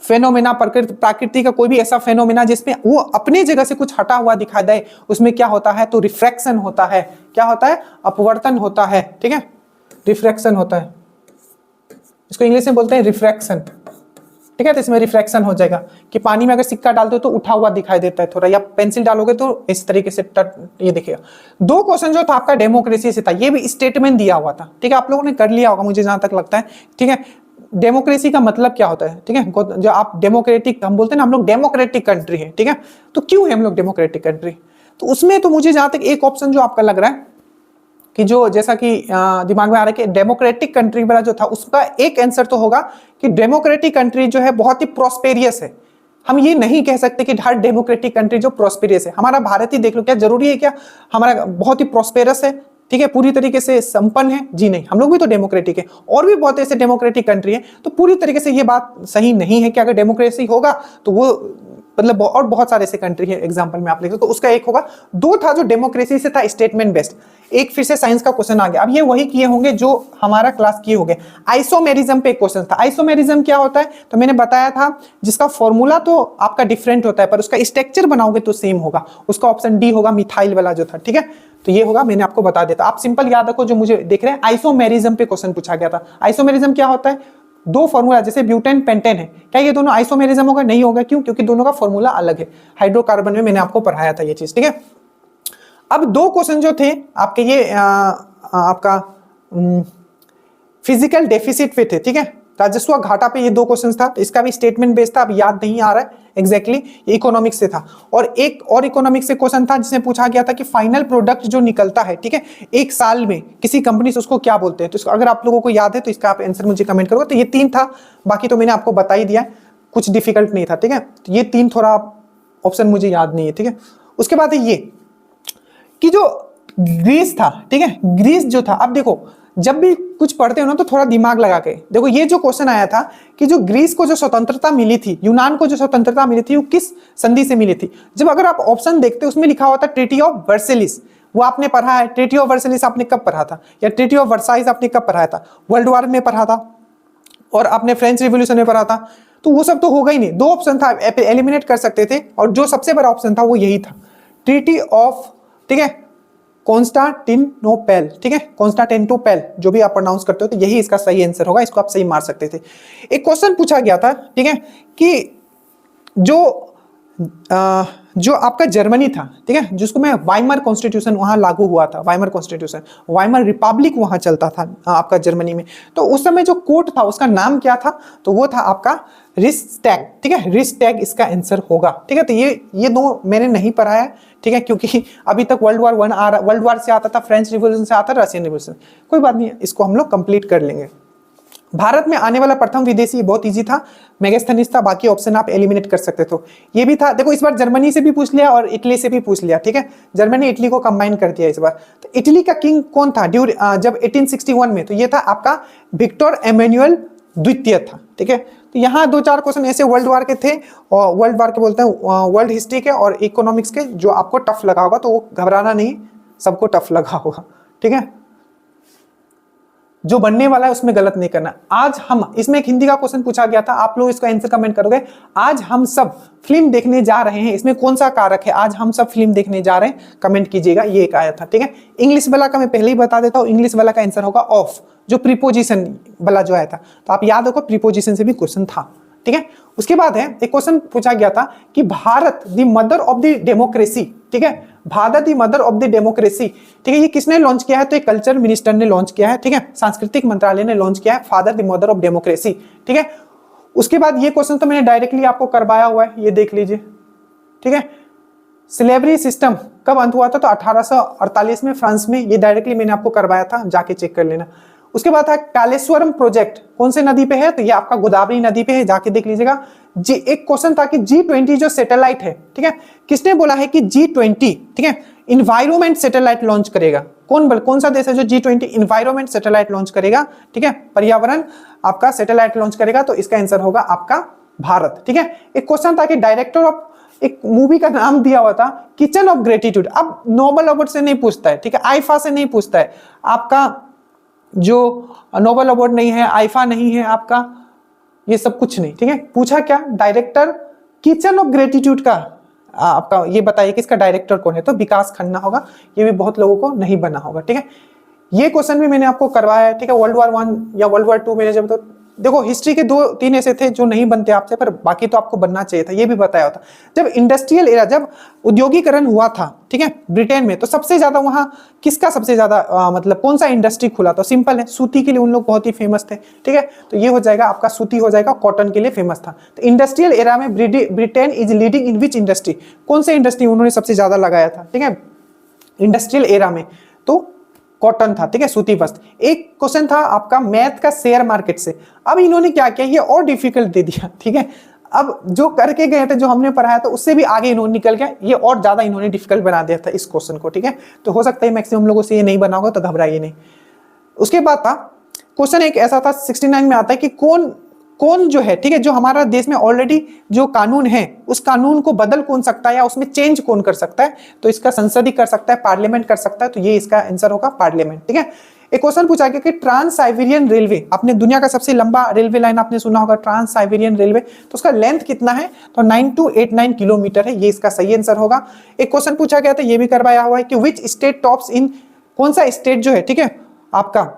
फेनोमेना, प्रकृति का कोई भी ऐसा फेनोमेना जिसमें वो अपनी जगह से कुछ हटा हुआ दिखाई दे, उसमें क्या होता है, तो रिफ्रैक्शन होता है। क्या होता है, अपवर्तन होता है, ठीक है, रिफ्रैक्शन होता है, इसको इंग्लिश में बोलते हैं रिफ्रैक्शन, ठीक है। तो इसमें रिफ्रैक्शन हो जाएगा कि पानी में अगर सिक्का डालते हो तो उठा हुआ दिखाई देता है थोड़ा, या पेंसिल डालोगे तो इस तरीके से ये देखिएगा। दो क्वेश्चन जो था आपका डेमोक्रेसी से था, ये भी स्टेटमेंट दिया हुआ था, ठीक है, आप लोगों ने कर लिया होगा मुझे जहां तक लगता है, ठीक है। डेमोक्रेसी का मतलब क्या होता है, ठीक है, जो आप डेमोक्रेटिक, हम बोलते हैं ना हम लोग डेमोक्रेटिक कंट्री है, ठीक है, तो क्यों है हम लोग डेमोक्रेटिक कंट्री, तो उसमें तो मुझे जहां तक एक ऑप्शन जो आपका लग रहा है कि जो जैसा कि दिमाग में आ रहा है कि डेमोक्रेटिक कंट्री वाला जो था उसका एक आंसर तो होगा कि डेमोक्रेटिक कंट्री जो है बहुत ही प्रॉस्पेरियस है। हम ये नहीं कह सकते कि हर डेमोक्रेटिक कंट्री जो प्रॉस्पेरियस है, हमारा भारत ही देख लो, क्या जरूरी है क्या हमारा बहुत ही प्रॉस्पेरस है, ठीक है, पूरी तरीके से संपन्न है, जी नहीं, हम लोग भी तो डेमोक्रेटिक है, और भी बहुत ऐसे डेमोक्रेटिक कंट्री है। तो पूरी तरीके से ये बात सही नहीं है कि अगर डेमोक्रेसी होगा तो वो मतलब, और बहुत सारे ऐसे कंट्री है एग्जांपल में आप लिख, तो उसका एक होगा। दो था जो डेमोक्रेसी से था स्टेटमेंट बेस्ड, एक फिर से साइंस का क्वेश्चन आ गया। अब ये वही किए होंगे जो हमारा क्लास किए होंगे। आइसोमेरिज्म पे एक क्वेश्चन था। आइसोमेरिज्म क्या होता है, तो मैंने बताया था जिसका फॉर्मूला तो आपका डिफरेंट होता है पर उसका स्ट्रक्चर बनाओगे तो सेम होगा, उसका ऑप्शन डी होगा, मिथाइल वाला जो था, ठीक है, तो ये होगा, मैंने आपको बता देता। आप सिंपल याद रखो, जो मुझे देख रहे हैं आइसोमेरिज्म पे क्वेश्चन पूछा गया था। आइसोमेरिज्म क्या होता है, दो फॉर्मूला जैसे ब्यूटेन पेंटेन है, क्या ये दोनों आइसोमेरिज्म होगा, नहीं होगा, क्यों, क्योंकि दोनों का फॉर्मूला अलग है। हाइड्रोकार्बन में मैंने आपको पढ़ाया था ये चीज, ठीक है। अब दो क्वेश्चन जो थे आपके ये आपका फिजिकल डेफिसिट पे थे, ठीक है, राजस्व घाटा पे ये दो क्वेश्चन था, तो इसका भी स्टेटमेंट बेस्ड था, अब याद नहीं आ रहा है एग्जैक्टली, ये इकोनॉमिक्स से था। और एक और इकोनॉमिक्स से क्वेश्चन था जिसमें पूछा गया था कि फाइनल प्रोडक्ट जो निकलता है, ठीक है, एक साल में किसी कंपनी से, उसको क्या बोलते हैं। तो इसको अगर आप लोगों को याद है तो इसका आप आंसर मुझे कमेंट करो। तो ये तीन था, बाकी तो मैंने आपको बता ही दिया, कुछ डिफिकल्ट नहीं था, ठीक है। तो ये तीन थोड़ा ऑप्शन मुझे याद नहीं है, ठीक है। उसके बाद है ये कि जो ग्रीस था, ठीक है, ग्रीस जो था, अब देखो जब भी कुछ पढ़ते हो ना तो थोड़ा दिमाग लगा के देखो। ये जो क्वेश्चन आया था कि जो ग्रीस को जो स्वतंत्रता मिली थी, यूनान को जो स्वतंत्रता मिली थी, वो किस संधि से मिली थी। जब अगर आप ऑप्शन देखते उसमें लिखा हुआ था ट्रीटी ऑफ वर्सेलिस, वो आपने पढ़ा है। ट्रीटी ऑफ वर्सेलिस आपने कब पढ़ा था, या ट्रीटी ऑफ वर्साइज आपने कब पढ़ाया था, वर्ल्ड वॉर में पढ़ा था और आपने फ्रेंच रिवॉल्यूशन में पढ़ा था। तो वो सब तो होगा ही नहीं, दो ऑप्शन था, एलिमिनेट कर सकते थे, और जो सबसे बड़ा ऑप्शन था वो यही था, ट्रीटी ऑफ, ठीक है, कॉन्स्टेंटिनोपल, ठीक है, कॉन्स्टेंटिनोपल, जो भी आप प्रोनाउंस करते हो, तो यही इसका सही आंसर होगा, इसको आप सही मार सकते थे। एक क्वेश्चन पूछा गया था, ठीक है, कि जो आपका जर्मनी था, ठीक है, जिसको मैं वाइमर कॉन्स्टिट्यूशन वहां लागू हुआ था, वाइमर कॉन्स्टिट्यूशन, वाइमर रिपब्लिक वहां चलता था आपका जर्मनी में। तो उस समय जो कोर्ट था उसका नाम क्या था, तो वो था आपका रिक्सटैग, ठीक है, रिक्सटैग इसका आंसर होगा, ठीक है। तो ये दो मैंने नहीं पढ़ा है, ठीक है, क्योंकि अभी तक वर्ल्ड वॉर 1 आ रहा, वर्ल्ड वॉर से आता था, फ्रेंच रिवॉल्यूशन से आता था, रशियन रिवॉल्यूशन, कोई बात नहीं, इसको हम लोग कंप्लीट कर लेंगे। भारत में आने वाला प्रथम विदेशी बहुत इजी था, मेगास्थनीज था, बाकी ऑप्शन आप एलिमिनेट कर सकते थे। ये भी था, देखो इस बार जर्मनी से भी पूछ लिया और इटली से भी पूछ लिया, ठीक है, जर्मनी इटली को कंबाइन कर दिया इस बार। तो इटली का किंग कौन था जब 1861 में, तो ये था आपका विक्टर एमेनुअल द्वितीय था, ठीक है। तो यहाँ दो चार क्वेश्चन ऐसे वर्ल्ड वार के थे, और वर्ल्ड वार के बोलते हैं वर्ल्ड हिस्ट्री के और इकोनॉमिक्स के, जो आपको टफ लगा होगा, तो वो घबराना नहीं, सबको टफ लगा होगा, ठीक है। जो बनने वाला है उसमें गलत नहीं करना। आज हम, इसमें एक हिंदी का क्वेश्चन पूछा गया था, आप लोग इसका आंसर कमेंट करोगे। आज हम सब फिल्म देखने जा रहे हैं, इसमें कौन सा कारक है, आज हम सब फिल्म देखने जा रहे हैं, कमेंट कीजिएगा, ये एक आया था, ठीक है। इंग्लिश वाला का मैं पहले ही बता देता हूँ, इंग्लिश वाला का आंसर होगा ऑफ, जो प्रीपोजिशन वाला जो आया था, तो आप याद रखो प्रीपोजिशन से भी क्वेश्चन था, ठीक है। उसके बाद है एक क्वेश्चन पूछा गया था कि Bharat the mother of the democracy, ठीक है, Bharat the mother of the democracy, ठीक है, ये किसने लॉन्च किया है, तो एक कल्चर मिनिस्टर ने लॉन्च किया है, ठीक है, सांस्कृतिक मंत्रालय ने लॉन्च किया है, father the mother of democracy, ठीक है। उसके बाद ये क्वेश्चन तो मैंने डायरेक्टली आपको करवाया हुआ है, ये देख लीजिए, ठीक है। स्लेवरी सिस्टम कब अंत हुआ था, तो 1848 में फ्रांस में, ये डायरेक्टली मैंने आपको करवाया था, जाके चेक कर लेना। उसके बाद था कालेश्वरम प्रोजेक्ट, कौन से नदी पे है, तो ये आपका गोदावरी नदी पे है, जाके देख लीजिएगा। एक क्वेश्चन था कि G20 जो सैटेलाइट है, ठीक है, किसने बोला है कि G20, ठीक है, इन्वायरमेंट सैटेलाइट लॉन्च करेगा? कौन सा देश है जो G20 इन्वायरमेंट सैटेलाइट लॉन्च करेगा? ठीक है, पर्यावरण आपका सैटेलाइट लॉन्च करेगा, तो इसका आंसर होगा आपका भारत। ठीक है, एक क्वेश्चन था कि डायरेक्टर ऑफ एक मूवी का नाम दिया हुआ था किचन ऑफ ग्रेटिट्यूड। अब नोबेल अवार्ड से नहीं पूछता है, ठीक है, आईफा से नहीं पूछता है, आपका जो नोबेल अवार्ड नहीं है, आईफा नहीं है, आपका ये सब कुछ नहीं। ठीक है, पूछा क्या? डायरेक्टर किचन ऑफ ग्रेटिट्यूड का आपका ये बताइए कि इसका डायरेक्टर कौन है? तो विकास खन्ना होगा। ये भी बहुत लोगों को नहीं बना होगा। ठीक है, ये क्वेश्चन भी मैंने आपको करवाया है। ठीक है, वर्ल्ड वॉर 1 या वर्ल्ड वॉर 2 में जब, तो देखो हिस्ट्री के 2-3 ऐसे थे जो नहीं बनते आपसे, पर बाकी तो आपको बनना चाहिए था। ये भी बताया होता जब इंडस्ट्रियल एरा, जब उद्योगीकरण हुआ था, ठीक है, ब्रिटेन में, तो सबसे ज्यादा वहां किसका सबसे ज्यादा मतलब कौन सा इंडस्ट्री खुला? तो सिंपल है, सूती के लिए उन लोग बहुत ही फेमस थे। ठीक है, तो ये हो जाएगा आपका सूती हो जाएगा, कॉटन के लिए फेमस था। तो इंडस्ट्रियल एरा में Britain is leading in which industry? कौन से इंडस्ट्री उन्होंने सबसे ज्यादा लगाया था? ठीक है, इंडस्ट्रियल एरा में तो कॉटन था। ठीक है, सूती वस्त्र। एक क्वेश्चन था आपका मैथ का शेयर मार्केट से। अब इन्होंने क्या किया, ये और डिफिकल्ट दे दिया। ठीक है, अब जो करके गए थे, जो हमने पढ़ाया था उससे भी आगे इन्होंने निकल गया, ये और ज्यादा इन्होंने डिफिकल्ट बना दिया था इस क्वेश्चन को। ठीक है, तो हो सकता है मैक्सिमम लोगों से ये नहीं बना होगा, तो घबराइए नहीं। उसके बाद था क्वेश्चन एक ऐसा था 69 में आता है कि कौन जो है, ठीक है, जो हमारा देश में ऑलरेडी जो कानून है उस कानून को बदल कौन सकता है या उसमें चेंज कौन कर सकता है? तो इसका संसद ही कर सकता है, पार्लियामेंट कर सकता है, तो ये इसका आंसर होगा पार्लियामेंट। ठीक है, एक क्वेश्चन पूछा गया कि ट्रांस साइबेरियन रेलवे, आपने दुनिया का सबसे लंबा रेलवे लाइन आपने सुना होगा ट्रांस साइबेरियन रेलवे, तो उसका लेंथ कितना है? तो 9289 किलोमीटर है, ये इसका सही आंसर होगा। एक क्वेश्चन पूछा गया था, ये भी करवाया हुआ है कि विच स्टेट टॉप्स इन, कौन सा स्टेट जो है, ठीक है, आपका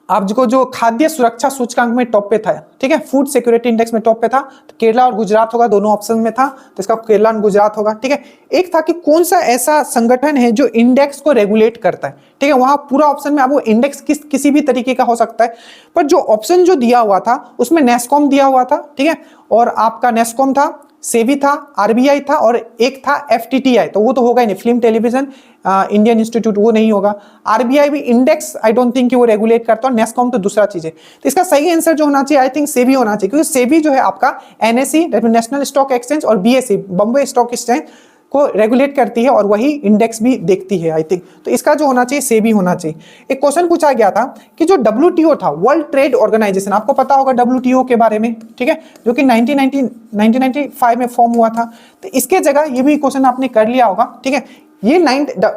आपको जो खाद्य सुरक्षा सूचकांक में टॉप पे था, ठीक है, फूड सिक्योरिटी इंडेक्स में टॉप पे था, तो केरला और गुजरात होगा, दोनों ऑप्शन में था, तो इसका केरला और गुजरात होगा। ठीक है, एक था कि कौन सा ऐसा संगठन है जो इंडेक्स को रेगुलेट करता है? ठीक है, वहां पूरा ऑप्शन में आपको इंडेक्स किसी भी तरीके का हो सकता है, पर जो ऑप्शन जो दिया हुआ था उसमें नेस्कॉम दिया हुआ था। ठीक है, और आपका नेस्कॉम था, सेबी था, आरबीआई था, और एक था एफटीटीआई, तो वो तो होगा ही नहीं, फिल्म टेलीविजन इंडियन इंस्टीट्यूट, वो नहीं होगा। आरबीआई भी इंडेक्स आई डोंट थिंक कि वो रेगुलेट करता है, नेस्कॉम तो दूसरा चीज है। तो इसका सही आंसर जो होना चाहिए, आई थिंक सेबी होना चाहिए, क्योंकि सेबी जो है आपका एनएसई नेशनल स्टॉक एक्सचेंज और बीएसई बॉम्बे स्टॉक एक्सचेंज को रेगुलेट करती है और वही इंडेक्स भी देखती है, आई थिंक। तो इसका जो होना चाहिए सेबी होना चाहिए। एक क्वेश्चन पूछा गया था कि जो WTO था, वर्ल्ड ट्रेड ऑर्गेनाइजेशन, आपको पता होगा WTO के बारे में, ठीक है, जो कि 1995 में फॉर्म हुआ था, तो इसके जगह ये भी क्वेश्चन आपने कर लिया होगा। ठीक है, ये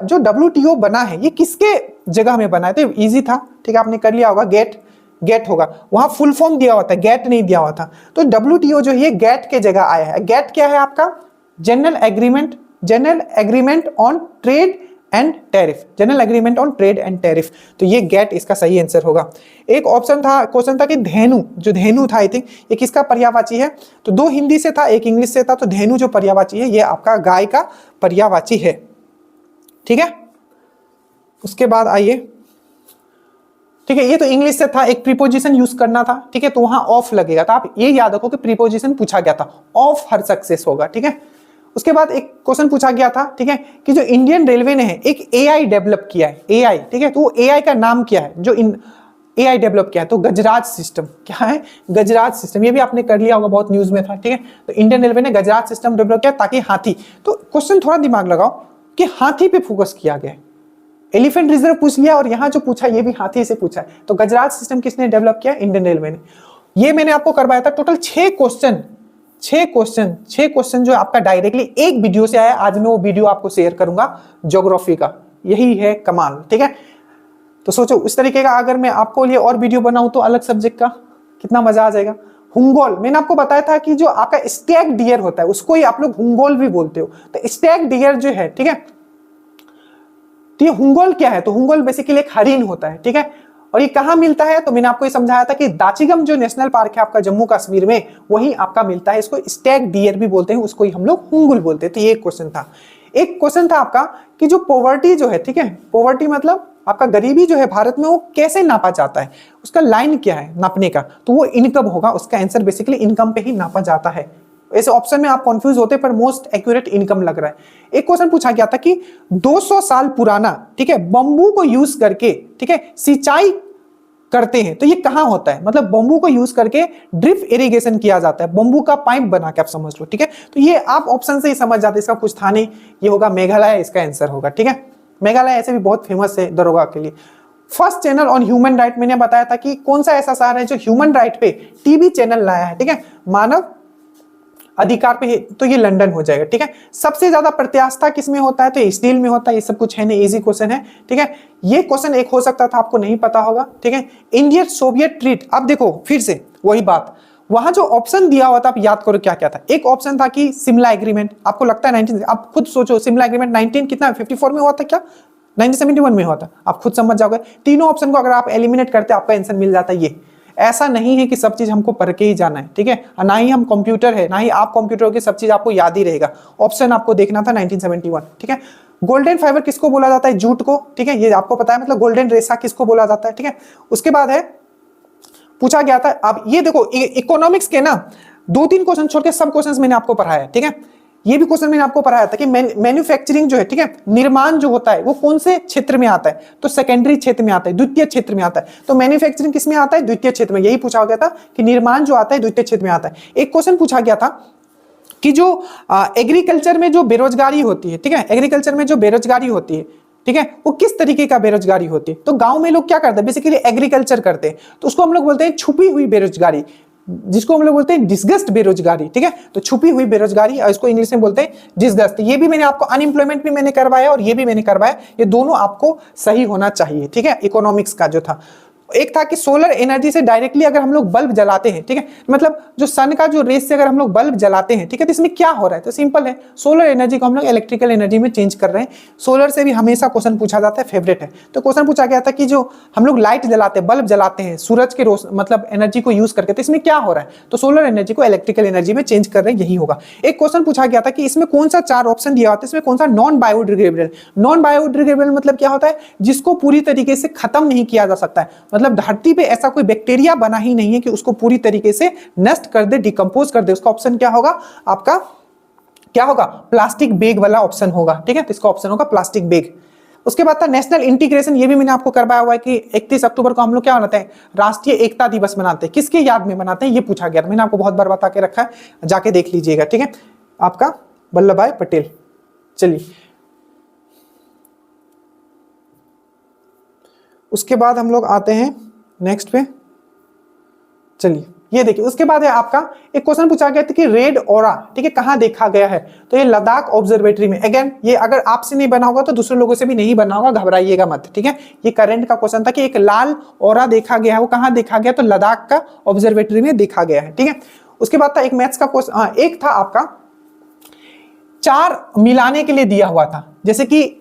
जो WTO बना है ये किसके जगह में बना है? तो इजी था, ठीक है, आपने कर लिया होगा, गेट होगा, वहां फुल फॉर्म दिया हुआ था, गेट नहीं दिया हुआ था, तो WTO जो है गेट के जगह आया है। गेट क्या है आपका? General agreement on trade and tariff, general agreement on trade and tariff, तो ये गेट इसका सही आंसर होगा। एक ऑप्शन था, क्वेश्चन था कि धेनु था, आई थिंक ये किसका पर्यायवाची है? तो 2 हिंदी से था, 1 इंग्लिश से था, तो धेनु जो पर्यायवाची है ये आपका गाय का पर्यायवाची है। ठीक है, उसके बाद आइए, ठीक है, ये तो इंग्लिश से था, एक प्रीपोजिशन यूज करना था, ठीक है, तो वहां ऑफ लगेगा, तो आप ये याद रखो कि प्रीपोजिशन पूछा गया था, ऑफ हर सक्सेस होगा। ठीक है, उसके बाद एक क्वेश्चन पूछा गया था, ठीक है, कि जो इंडियन रेलवे ने है एक एआई डेवलप किया है, एआई, ठीक है, तो वो एआई का नाम क्या है जो एआई डेवलप किया है? तो गजराज सिस्टम। क्या है? गजराज सिस्टम, ये भी आपने कर लिया होगा, बहुत न्यूज में था। ठीक है, तो इंडियन रेलवे ने गजराज सिस्टम डेवलप किया ताकि हाथी, तो क्वेश्चन थोड़ा दिमाग लगाओ कि हाथी पे फोकस किया गया, एलिफेंट रिजर्व पूछ लिया और यहां जो पूछा ये भी हाथी से पूछा है, तो गजराज सिस्टम किसने डेवलप किया? इंडियन रेलवे ने। ये मैंने आपको करवाया था, टोटल 6 क्वेश्चन जो आपका डायरेक्टली एक वीडियो से आया, आज मैं वो वीडियो आपको शेयर करूंगा ज्योग्राफी का, यही है कमाल। ठीक है, तो सोचो उस तरीके का अगर मैं आपको लिए और वीडियो बनाऊं तो अलग सब्जेक्ट का, कितना मजा आ जाएगा। हुंगोल, मैंने आपको बताया था कि जो आपका स्टैग डियर होता है उसको ही आप लोग हुंगोल भी बोलते हो, तो स्टैग डियर जो है, ठीक है, तो ये हुंगोल क्या है? तो हुंगोल बेसिकली एक हरिण होता है। ठीक है, और ये कहां मिलता है? तो मैंने आपको ये समझाया था कि दाचिगम जो नेशनल पार्क है आपका जम्मू कश्मीर में, वही आपका मिलता है, इसको स्टैग डियर भी बोलते हैं, उसको ही हम लोग हुंगुल बोलते हैं। तो ये एक क्वेश्चन था। एक क्वेश्चन था आपका कि जो पॉवर्टी जो है, ठीक है, पॉवर्टी मतलब आपका गरीबी जो है भारत में, वो कैसे नापा जाता है, उसका लाइन क्या है नापने का? तो वो इनकम होगा, उसका आंसर बेसिकली इनकम पे ही नापा जाता है। ऐसे ऑप्शन में आप कंफ्यूज होते, पर मोस्ट एक्यूरेट इनकम लग रहा है। एक क्वेश्चन पूछा गया था कि 200 साल पुराना, ठीक है, बंबू को यूज करके, ठीक है, सिंचाई करते हैं। तो ये कहाँ होता है, मतलब बम्बू को यूज करके ड्रिप इरिगेशन किया जाता है, बम्बू का पाइप बना के आप समझ लो, ठीक है। तो ये आप ऑप्शन से ही समझ जाते, इसका कुछ था नहीं, ये होगा मेघालय, इसका आंसर होगा, ठीक है। मेघालय ऐसे भी बहुत फेमस है दरोगा के लिए। First channel on human right, मैंने बताया था कि कौन सा ऐसा शहर है जो ह्यूमन राइट पे टीवी चैनल लाया है, ठीक है, मानव अधिकार पे, तो ये लंदन हो जाएगा, ठीक है। सबसे ज्यादा प्रत्यास्था किसमें होता है, तो स्टील में होता है। ये सब कुछ है नहीं, इजी क्वेश्चन है, ठीक है। ये क्वेश्चन एक हो सकता था आपको नहीं पता होगा, ठीक है। इंडियन सोवियत ट्रीट, अब देखो फिर से वही बात, वहां जो ऑप्शन दिया हुआ था आप याद करो क्या क्या था। एक ऑप्शन था कि शिमला एग्रीमेंट, आपको लगता है 19, आप खुद सोचो शिमला एग्रीमेंट 19 कितना 54 में हुआ था क्या, 1971 में हुआ था, आप खुद समझ जाओगे। तीनों ऑप्शन को अगर आप एलिमिनेट करते आपका आंसर मिल जाता है ये। ऐसा नहीं है कि सब चीज हमको पढ़ के ही जाना है, ठीक है, ना ही हम कंप्यूटर है, ना ही आप कंप्यूटर हो कि सब चीज आपको याद ही रहेगा। ऑप्शन आपको देखना था 1971, ठीक है। गोल्डन फाइबर किसको बोला जाता है, जूट को, ठीक है, ये आपको पता है, मतलब गोल्डन रेशा किसको बोला जाता है, ठीक है। उसके बाद है पूछा गया था, अब ये देखो इकोनॉमिक्स के ना 2-3 क्वेश्चन छोड़ के सब क्वेश्चन मैंने आपको पढ़ाया, ठीक है। ये भी क्वेश्चन मैंने आपको पढ़ाया था कि मैन्युफैक्चरिंग जो है, ठीक है, निर्माण जो होता है वो कौन से क्षेत्र में आता है, तो सेकेंडरी क्षेत्र में आता है, द्वितीय क्षेत्र में आता है। तो मैन्युफैक्चरिंग किस में आता है, द्वितीय क्षेत्र में। यही पूछा गया था कि निर्माण जो आता है द्वितीय क्षेत्र में आता है। एक क्वेश्चन पूछा गया था कि जो एग्रीकल्चर में जो बेरोजगारी होती है, ठीक है, एग्रीकल्चर में जो बेरोजगारी होती है, ठीक है, वो किस तरीके का बेरोजगारी होती है। तो गांव में लोग क्या करते हैं, बेसिकली एग्रीकल्चर करते हैं, तो उसको हम लोग बोलते हैं छुपी हुई बेरोजगारी, जिसको हम लोग बोलते हैं डिसगस्ट बेरोजगारी, ठीक है। तो छुपी हुई बेरोजगारी, और इसको इंग्लिश में बोलते हैं डिसगस्ट। ये भी मैंने आपको अनएम्प्लॉयमेंट भी मैंने करवाया और ये भी मैंने करवाया, ये दोनों आपको सही होना चाहिए, ठीक है। इकोनॉमिक्स का जो था एक था कि सोलर एनर्जी से डायरेक्टली अगर हम लोग बल्ब जलाते हैं, ठीक है, मतलब जो सन का जो रेस से अगर हम लोग बल्ब जलाते हैं, ठीक है, तो इसमें क्या हो रहा है, तो सिंपल है, सोलर एनर्जी को हम लोग इलेक्ट्रिकल एनर्जी में चेंज कर रहे हैं। सोलर से भी हमेशा क्वेश्चन पूछा जाता है, फेवरेट है। तो क्वेश्चन पूछा गया था कि जो हम लोग लाइट जलाते हैं, बल्ब जलाते हैं सूरज के मतलब एनर्जी को यूज करके, तो इसमें क्या हो रहा है, तो सोलर एनर्जी को इलेक्ट्रिकल एनर्जी में चेंज कर रहे हैं, यही होगा। एक क्वेश्चन पूछा गया था कि इसमें कौन सा 4 ऑप्शन दिया होता है, इसमें कौन सा नॉन बायोडिग्रेडेबल। नॉन बायोडिग्रेडेबल मतलब क्या होता है, जिसको पूरी तरीके से खत्म नहीं किया जा सकता है, मतलब धरती पे ऐसा कोई बैक्टीरिया बना ही नहीं है कि उसको पूरी तरीके से नष्ट कर दे, डिकंपोज कर दे। उसका ऑप्शन क्या होगा आपका, क्या होगा, प्लास्टिक बैग वाला ऑप्शन होगा, ठीक है। तो इसका ऑप्शन होगा प्लास्टिक बैग। उसके बाद था नेशनल इंटीग्रेशन, ये भी मैंने आपको करवाया हुआ है कि 31 अक्टूबर को हम लोग क्या मनाते हैं, राष्ट्रीय एकता दिवस मनाते हैं, किसके याद में मनाते हैं, ये पूछा गया। मैंने आपको बहुत बार बता के रखा है, जाके देख लीजिएगा, ठीक है, आपका वल्लभ भाई पटेल। चलिए उसके बाद हम लोग आते हैं नेक्स्ट पे, चलिए ये देखिए। उसके बाद है आपका एक क्वेश्चन पूछा गया था कि रेड ऑरा, ठीक है, कहां देखा गया है, तो ये लद्दाख ऑब्जर्वेटरी में। अगेन ये अगर आपसे नहीं बना होगा तो दूसरे लोगों से भी नहीं बना होगा, घबराइएगा मत, ठीक है। ये करंट का क्वेश्चन था कि एक लाल ऑरा देखा गया है, वो कहां देखा गया, तो लद्दाख का ऑब्जर्वेटरी में देखा गया है, ठीक है। उसके बाद था एक मैथ्स का क्वेश्चन, एक था आपका 4 मिलाने के लिए दिया हुआ था, जैसे कि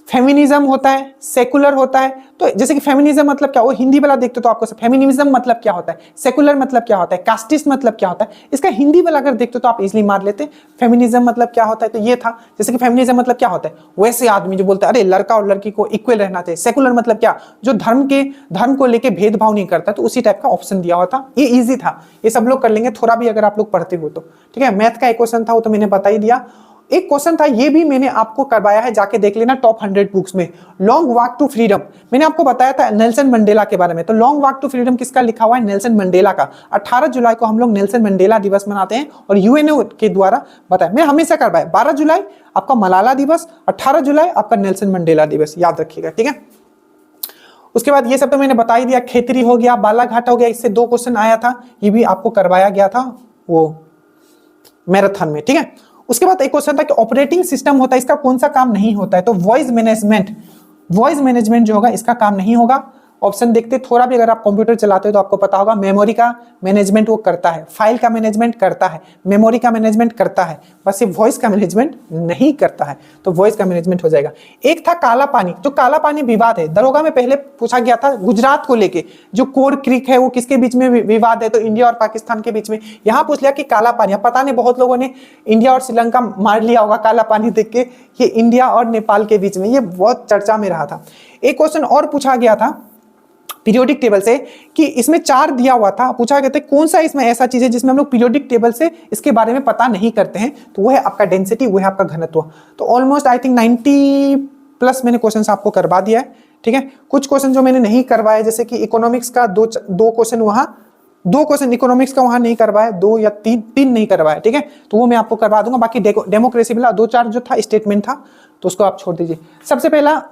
फेमिनिज्म होता है, सेकुलर होता है। तो जैसे कि फेमिनिज्म मतलब क्या, वो हिंदी वाला देखते तो आपको फेमिनिज्म मतलब क्या होता है, सेकुलर मतलब क्या होता है, कास्टिस्ट मतलब क्या होता है, इसका हिंदी वाला अगर देखते तो आप इजीली मार लेते। फेमिनिज्म मतलब क्या होता है, तो ये था। जैसे कि फेमिनिज्म मतलब क्या होता है, वैसे आदमी जो बोलते हैं अरे लड़का और लड़की को इक्वल रहना चाहिए। सेकुलर मतलब क्या, जो धर्म को लेके भेदभाव नहीं करता, तो उसी टाइप का ऑप्शन दिया हुआ था। ये ईजी था, ये सब लोग कर लेंगे थोड़ा भी अगर आप लोग पढ़ते हो तो, ठीक है। मैथ का एक क्वेश्चन था वो तो मैंने बता ही दिया। एक क्वेश्चन था ये भी मैंने आपको करवाया है, जाके देख लेना टॉप 100 बुक्स में, लॉन्ग वॉक टू फ्रीडम। मैंने आपको बताया था नेल्सन मंडेला के बारे में, तो लॉन्ग वॉक टू फ्रीडम किसका लिखा हुआ है, नेल्सन मंडेला का। 18 जुलाई को हम लोग नेल्सन मंडेला दिवस मनाते हैं और यूएनओ के द्वारा बताया, मैं हमेशा करवाया। 12 जुलाई आपका मलाला दिवस, 18 जुलाई आपका नेल्सन मंडेला दिवस, याद रखिएगा, ठीक है। उसके बाद ये सब तो मैंने बता ही दिया, खेतरी हो गया, बालाघाट हो गया, इससे 2 क्वेश्चन आया था, ये भी आपको करवाया गया था वो मैराथन में, ठीक है। उसके बाद एक क्वेश्चन था कि ऑपरेटिंग सिस्टम होता है, इसका कौन सा काम नहीं होता है, तो वॉइस मैनेजमेंट जो होगा इसका काम नहीं होगा। ऑप्शन देखते थोड़ा भी, अगर आप कंप्यूटर चलाते हो तो आपको पता होगा, मेमोरी का मैनेजमेंट वो करता है, फाइल का मैनेजमेंट करता है, मेमोरी का मैनेजमेंट करता है, बस ये वॉइस का मैनेजमेंट नहीं करता है, तो वॉइस का मैनेजमेंट हो जाएगा। एक था काला पानी, जो काला पानी विवाद है, दरोगा में पहले पूछा गया था गुजरात को लेके, जो कोर क्रीक है वो किसके बीच में विवाद है, तो इंडिया और पाकिस्तान के बीच में। यहाँ पूछ लिया कि काला पानी, अब पता नहीं बहुत लोगों ने इंडिया और श्रीलंका मार लिया होगा काला पानी देख के, ये इंडिया और नेपाल के बीच में, ये बहुत चर्चा में रहा था। एक क्वेश्चन और पूछा गया था पीरियोडिक टेबल से कि इसमें 4 दिया हुआ था, पूछा गया था कौन सा इसमें ऐसा चीज है जिसमें हम लोग पीरियोडिक टेबल से इसके बारे में पता नहीं करते हैं, तो वो है आपका डेंसिटी, वो है आपका घनत्व। तो ऑलमोस्ट आई थिंक 90+ मैंने क्वेश्चंस आपको करवा दिया है, ठीक है। कुछ क्वेश्चन जो मैंने नहीं करवाए, जैसे कि इकोनॉमिक्स का दो क्वेश्चन वहाँ, 2 क्वेश्चन इकोनॉमिक्स का वहां नहीं करवाए, 2 या 3 नहीं करवाए, ठीक है। तो वो मैं आपको करवा दूंगा। बाकी डेमोक्रेसी वाला 2-4 जो था स्टेटमेंट था, तो उसको आप छोड़ दीजिए। सबसे पहला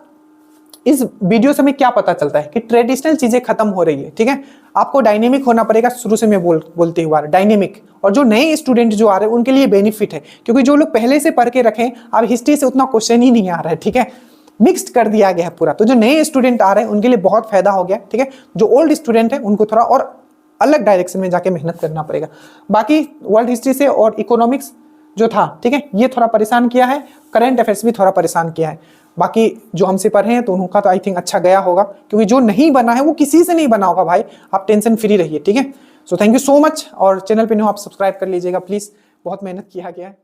इस वीडियो से हमें क्या पता चलता है कि ट्रेडिशनल चीजें खत्म हो रही है, ठीक है। आपको डायनेमिक होना पड़ेगा, शुरू से मैं बोलते हुआ डायनेमिक। और जो नए स्टूडेंट जो आ रहे हैं उनके लिए बेनिफिट है, क्योंकि जो लोग पहले से पढ़ के रखें, अब हिस्ट्री से उतना क्वेश्चन ही नहीं आ रहा है, ठीक है। मिक्स्ड कर दिया गया है पूरा। तो जो नए स्टूडेंट आ रहे हैं उनके लिए बहुत फायदा हो गया, ठीक है। जो ओल्ड स्टूडेंट है उनको थोड़ा और अलग डायरेक्शन में जाके मेहनत करना पड़ेगा। बाकी वर्ल्ड हिस्ट्री से और इकोनॉमिक्स जो था, ठीक है, ये थोड़ा परेशान किया है। करंट अफेयर्स भी थोड़ा परेशान किया है। बाकी जो हमसे पढ़े हैं तो उनका तो आई थिंक अच्छा गया होगा, क्योंकि जो नहीं बना है वो किसी से नहीं बना होगा भाई। आप टेंशन फ्री रहिए, ठीक है। So thank you so much. और चैनल पे न्यू आप सब्सक्राइब कर लीजिएगा प्लीज, बहुत मेहनत किया गया है।